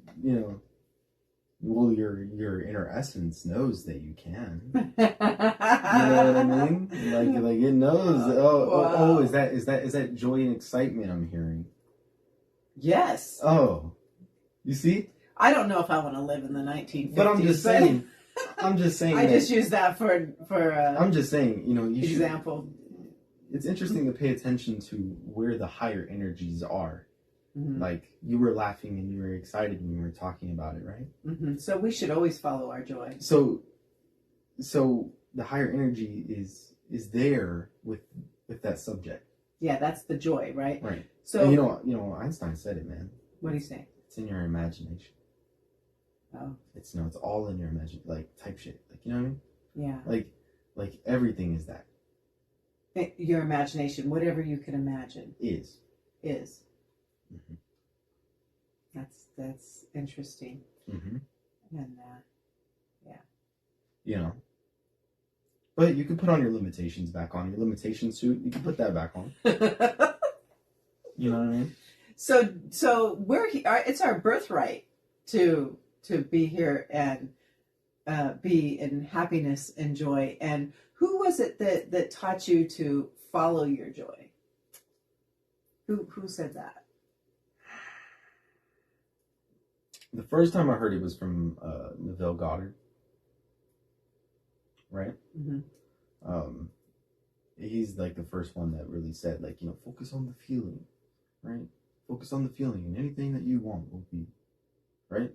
A: well, your inner essence knows that you can. You know what I mean? Like it knows. Oh, is that joy and excitement I'm hearing?
B: Yes.
A: Oh, you see?
B: I don't know if I want to live in the 1950s.
A: But I'm just saying. I'm just saying.
B: I just use that for.
A: I'm just saying.
B: Example.
A: It's interesting to pay attention to where the higher energies are. Mm-hmm. Like you were laughing and you were excited when you were talking about it, right?
B: Mm-hmm. So we should always follow our joy.
A: So the higher energy is there with that subject.
B: Yeah, that's the joy, right?
A: Right.
B: So
A: and Einstein said it, man.
B: What do you say?
A: It's in your imagination.
B: Oh.
A: It's all in your imagination, like type shit. Like you know what I mean?
B: Yeah.
A: Like everything is that.
B: Your imagination, whatever you can imagine, is.
A: Mm-hmm.
B: That's interesting.
A: Mm-hmm.
B: And yeah.
A: But you could put on your limitations back on. Your limitation suit, you can put that back on. You know what I mean?
B: So we're here. It's our birthright to be here and be in happiness and joy. And who was it that taught you to follow your joy? Who said that?
A: The first time I heard it was from Neville Goddard, right?
B: Mm-hmm.
A: He's like the first one that really said, focus on the feeling, right? Focus on the feeling, and anything that you want will be, right?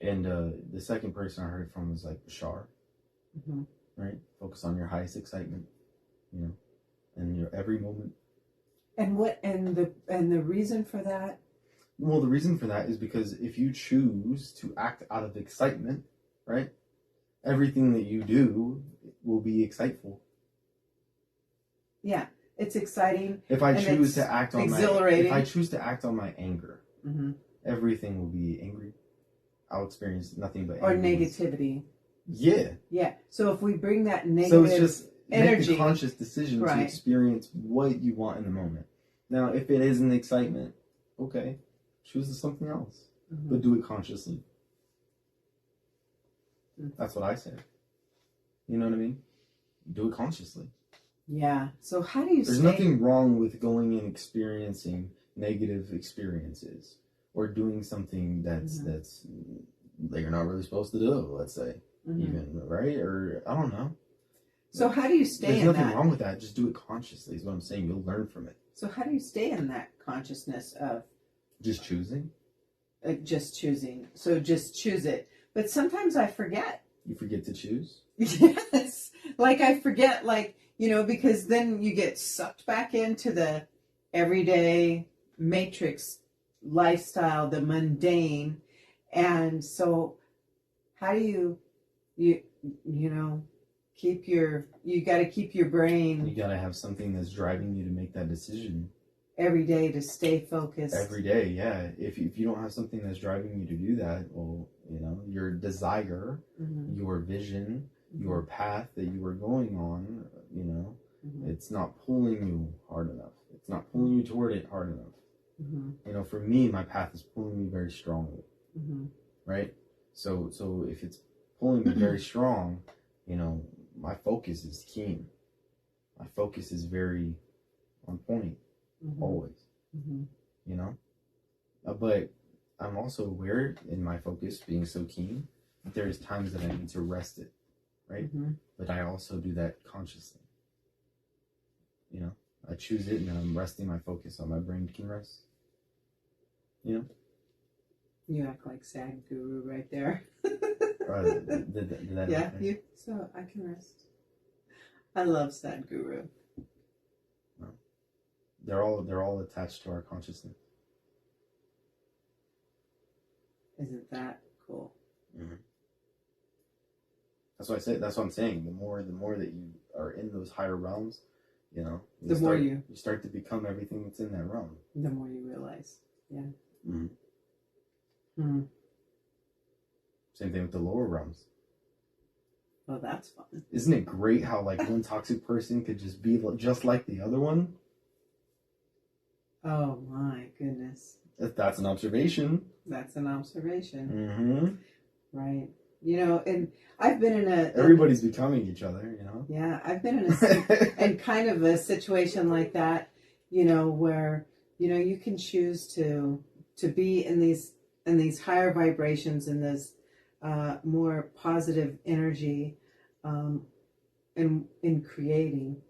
A: And the second person I heard it from was like Bashar,
B: mm-hmm.
A: right? Focus on your highest excitement, and your every moment.
B: And the reason for that?
A: Well, the reason for that is because if you choose to act out of excitement, right, everything that you do will be exciteful.
B: Yeah, it's exciting.
A: If I choose to act on
B: exhilarating.
A: If I choose to act on my anger,
B: mm-hmm.
A: everything will be angry. I'll experience nothing but
B: or negativity.
A: Yeah.
B: Yeah. So if we bring that negative,
A: so it's just
B: energy,
A: make a conscious decision to experience what you want in the moment. Now, if it is an excitement, okay. Choose something else. but do it consciously.
B: Mm-hmm.
A: That's what I say. You know what I mean? Do it consciously.
B: Yeah. So how do you
A: There's nothing wrong with going and experiencing negative experiences or doing something that's that you're not really supposed to do, let's say. Even, right? Or I don't know.
B: So how do you stay
A: There's
B: in
A: nothing
B: that?
A: wrong with that. Just do it consciously is what I'm saying. You'll learn from it.
B: So how do you stay in that consciousness of
A: just choosing?
B: Just choosing. So just choose it. But sometimes I forget.
A: You forget to choose?
B: Yes. Like I forget, like, you know, because then you get sucked back into the everyday matrix lifestyle, the mundane. And so how do you know, you got to keep your brain.
A: You got to have something that's driving you to make that decision.
B: Every day to stay focused.
A: Every day, yeah. If you don't have something that's driving you to do that, well, you know, your desire, your vision, your path that you are going on, you know, it's not pulling you hard enough. It's not pulling you toward it hard enough. You know, for me, my path is pulling me very strongly, right? So if it's pulling me very strong, you know, my focus is keen. My focus is very on point, always, you know? But I'm also aware in my focus being so keen that there's times that I need to rest it, right? But I also do that consciously. You know, I choose it and I'm resting my focus so my brain can rest. You know?
B: You act like sad guru right there.
A: Did that
B: yeah, so I can rest. I love sad guru.
A: No. They're all attached to our consciousness.
B: Isn't that cool?
A: That's what I say. That's what I'm saying. The more that you are in those higher realms, you know, you start to become everything that's in that realm.
B: The more you realize, yeah.
A: Same thing with the lower realms.
B: Oh, that's fun.
A: Isn't it great how like one toxic person could just be just like the other one?
B: Oh my goodness.
A: That's an observation.
B: That's an observation. Right. You know, and I've been in
A: everybody's becoming each other, you know?
B: Yeah, I've been in and kind of a situation like that, you know, where, you know, you can choose to be in these higher vibrations, in this more positive energy, in creating,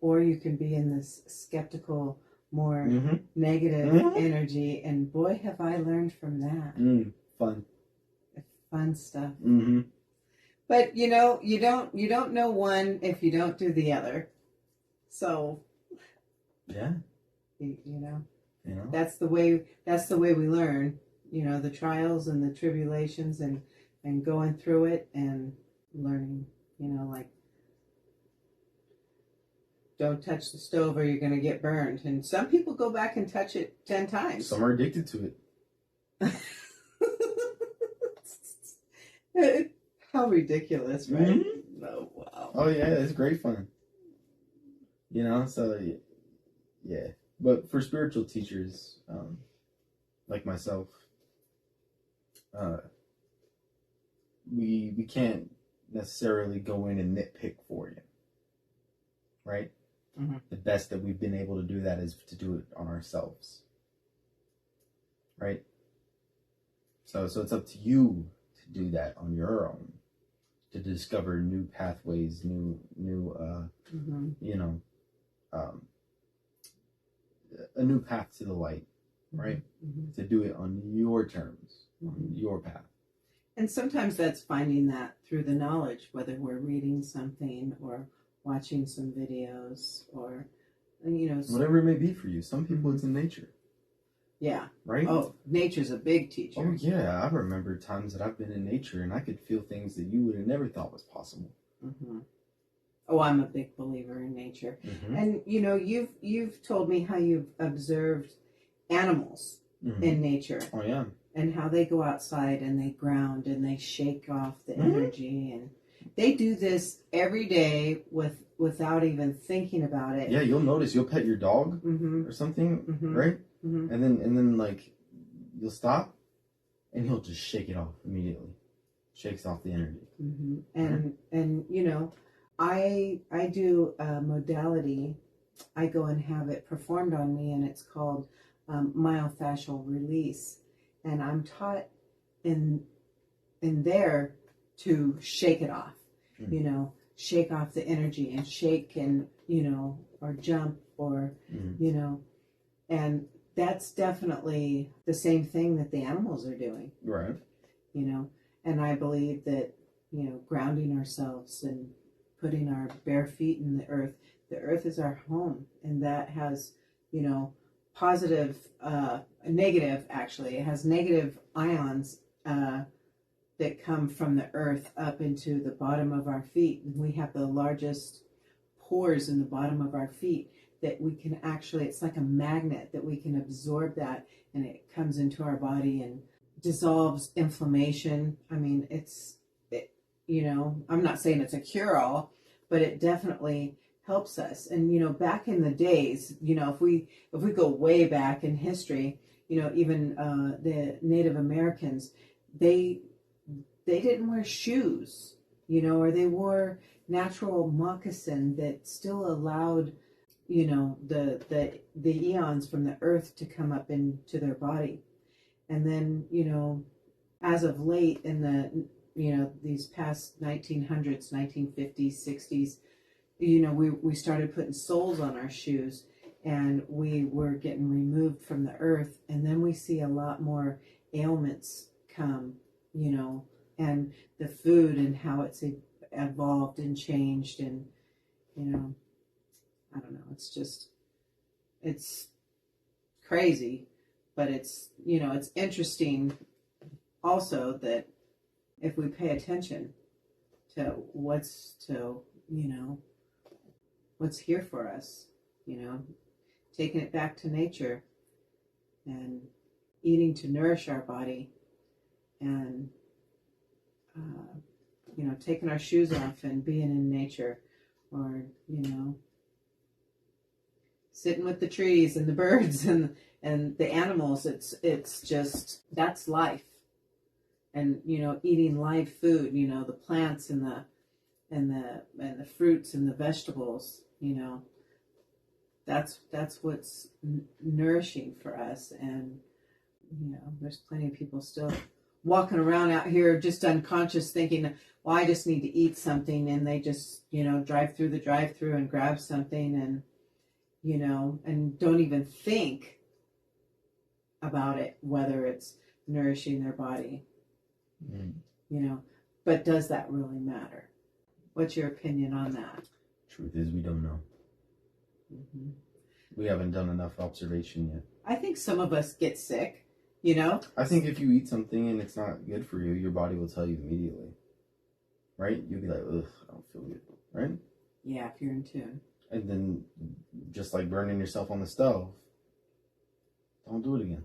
B: or you can be in this skeptical, more negative energy. And boy, have I learned from that. Fun stuff. But you know, you don't know one if you don't do the other. So
A: yeah,
B: you know, that's the way we learn. You know, the trials and the tribulations and going through it and learning. You know, like, don't touch the stove or you're going to get burned. And some people go back and touch it 10 times.
A: Some are addicted to it.
B: How ridiculous, right? Oh, wow.
A: Oh, yeah, it's great fun. You know, so, yeah. But for spiritual teachers, like myself, we can't necessarily go in and nitpick for you, right? The best that we've been able to do that is to do it on ourselves, right? So it's up to you to do that on your own, to discover new pathways, new you know, a new path to the light, right? To do it on your terms, on your path.
B: And sometimes that's finding that through the knowledge, whether we're reading something or watching some videos or, you know,
A: whatever it may be for you. Some people it's in nature.
B: Yeah.
A: Right?
B: Oh, nature's a big teacher.
A: Oh, yeah. I remember times that I've been in nature and I could feel things that you would have never thought was possible.
B: Oh, I'm a big believer in nature. And, you know, you've told me how you've observed animals in nature.
A: Oh, yeah.
B: And how they go outside and they ground and they shake off the energy. And they do this every day without even thinking about it.
A: Yeah, you'll notice you'll pet your dog or something, right? And then like you'll stop, and he'll just shake it off immediately. Shakes off the energy.
B: Mm-hmm. And you know, I do a modality. I go and have it performed on me, and it's called myofascial release. And I'm taught in there to shake it off.
A: Mm.
B: You know, shake off the energy and shake and or jump or and that's definitely the same thing that the animals are doing.
A: Right.
B: And I believe that, grounding ourselves and putting our bare feet in the earth is our home. And that has, positive, negative, actually. It has negative ions that come from the earth up into the bottom of our feet. And we have the largest pores in the bottom of our feet that we can it's like a magnet that we can absorb that, and it comes into our body and dissolves inflammation. I mean, I'm not saying it's a cure-all, but it definitely helps us. And, back in the days, if we go way back in history, even the Native Americans, they didn't wear shoes, or they wore natural moccasin that still allowed, the eons from the earth to come up into their body. And then, as of late in the, these past 1900s, 1950s, 60s, we started putting soles on our shoes, and we were getting removed from the earth. And then we see a lot more ailments come, and the food and how it's evolved and changed. And, I don't know, it's crazy, but it's interesting also that if we pay attention to what's here for us, taking it back to nature and eating to nourish our body, and taking our shoes off and being in nature, or sitting with the trees and the birds and the animals. It's just, that's life. And eating live food, the plants and the fruits and the vegetables, that's what's nourishing for us. And there's plenty of people still walking around out here just unconscious, thinking, well, I just need to eat something, and they just drive through the drive-through and grab something, and and don't even think about it, whether it's nourishing their body. But does that really matter? What's your opinion on that?
A: Truth is, we don't know. Mm-hmm. We haven't done enough observation yet.
B: I think some of us get sick,
A: I think if you eat something and it's not good for you, your body will tell you immediately. Right? You'll be like, ugh, I don't feel good. Right?
B: Yeah, if you're in tune.
A: And then, just like burning yourself on the stove, don't do it again.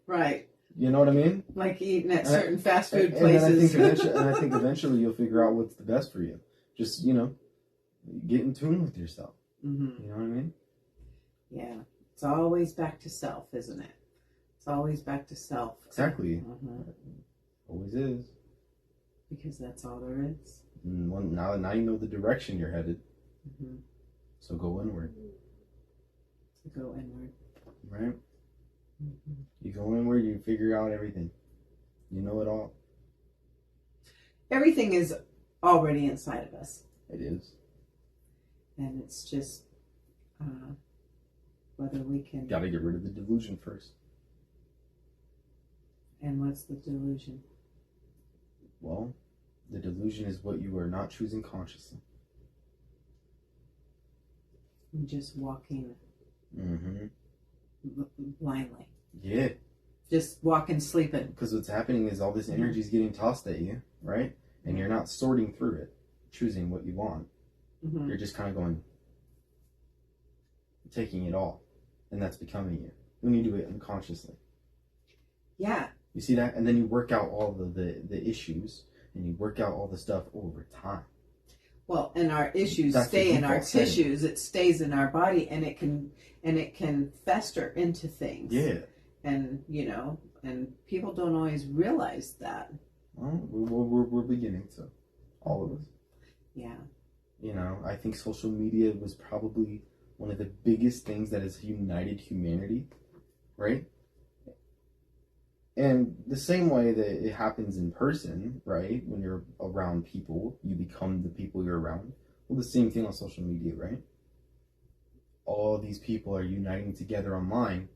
B: Right.
A: You know what I mean?
B: Like eating at certain fast food places.
A: And I think eventually you'll figure out what's the best for you. Just, get in tune with yourself. Mm-hmm. You know what I mean?
B: Yeah. It's always back to self, isn't it? It's always back to self.
A: Exactly. Always is.
B: Because that's all there is.
A: Well, now you know the direction you're headed. Mm-hmm. So go inward. Right? Mm-hmm. You go inward, you figure out everything. You know it all.
B: Everything is already inside of us.
A: It is.
B: And it's just whether we can...
A: Got to get rid of the delusion first.
B: And what's the delusion?
A: Well, the delusion is what you are not choosing consciously.
B: I'm just walking blindly.
A: Yeah.
B: Just walking, sleeping.
A: Because what's happening is all this energy is getting tossed at you, right? And you're not sorting through it, choosing what you want. Mm-hmm. You're just kind of going, taking it all. And that's becoming you. When you do it unconsciously.
B: Yeah.
A: You see that? And then you work out all the issues, and you work out all the stuff over time.
B: Well, and our issues
A: That's
B: stay
A: the
B: in our
A: default setting.
B: tissues. It stays in our body, and it can fester into things.
A: Yeah.
B: And and people don't always realize that.
A: Well, we're beginning to, all of us.
B: Yeah.
A: I think social media was probably one of the biggest things that has united humanity, right? And the same way that it happens in person, right? When you're around people, you become the people you're around. Well, the same thing on social media, right? All these people are uniting together online,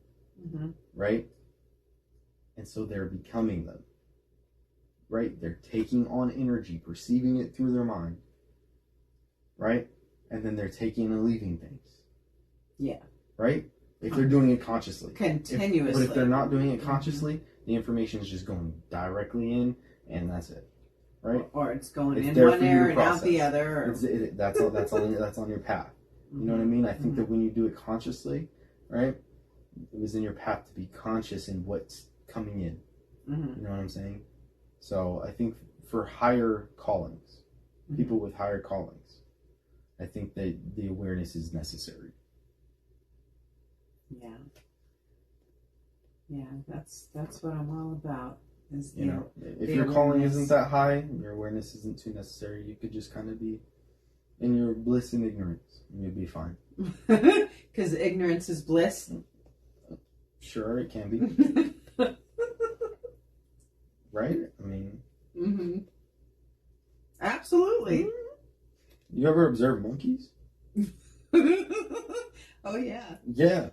B: Mm-hmm.
A: right? And so they're becoming them, right? They're taking on energy, perceiving it through their mind, right? And then they're taking and leaving things.
B: Yeah.
A: Right? If they're doing it consciously.
B: Continuously.
A: But if they're not doing it consciously, the information is just going directly in, and that's it. Right?
B: Or it's going
A: It's
B: in
A: there
B: one
A: for you
B: ear
A: to
B: and out
A: process.
B: the other. Or...
A: That's on your path. You know what I mean? I think that when you do it consciously, right? It was in your path to be conscious in what's coming in.
B: Mm-hmm.
A: You know what I'm saying? So I think for higher callings, people with higher callings, I think that the awareness is necessary.
B: Yeah. Yeah, that's what I'm all about. Is
A: if your calling isn't that high, your awareness isn't too necessary, you could just kind of be in your bliss and ignorance, and you'll be fine.
B: Because ignorance is bliss.
A: Sure, it can be. Right? I mean...
B: Mm-hmm. Absolutely.
A: You ever observe monkeys?
B: Oh, yeah.
A: Yeah.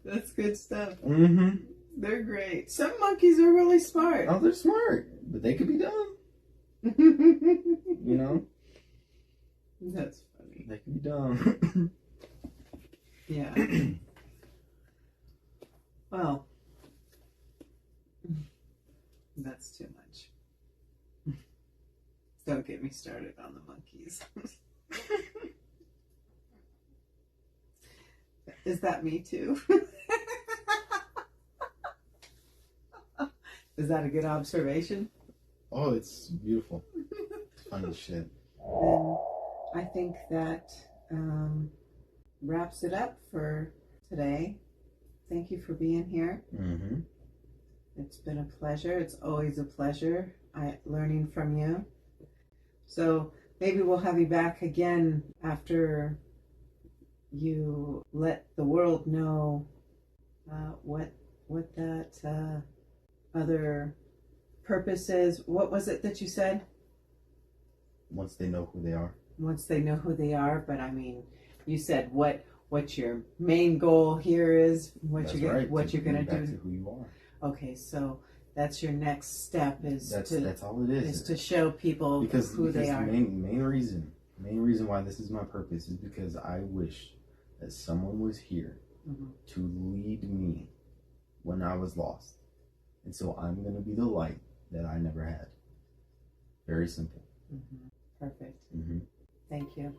B: That's good stuff.
A: Mm-hmm.
B: They're great. Some monkeys are really smart.
A: Oh, they're smart, but they could be dumb.
B: That's funny.
A: They could be dumb.
B: Yeah. Well, that's too much. Don't get me started on the monkeys. Is that me too? Is that a good observation?
A: Oh, it's beautiful. It's fun as shit.
B: And I think that wraps it up for today. Thank you for being here.
A: Mm-hmm.
B: It's been a pleasure. It's always a pleasure learning from you. So maybe we'll have you back again after you let the world know what that other purpose is. What was it that you said?
A: Once they know who they are.
B: Once they know who they are, but I mean, you said what your main goal here is, what you're going to do.
A: Back to who you are.
B: Okay, so that's your next step
A: that's all it is.
B: Is to show people who they are.
A: Main reason why this is my purpose is because I wish that someone was here to lead me when I was lost. And so I'm going to be the light that I never had. Very simple.
B: Perfect.
A: Mm-hmm.
B: Thank you.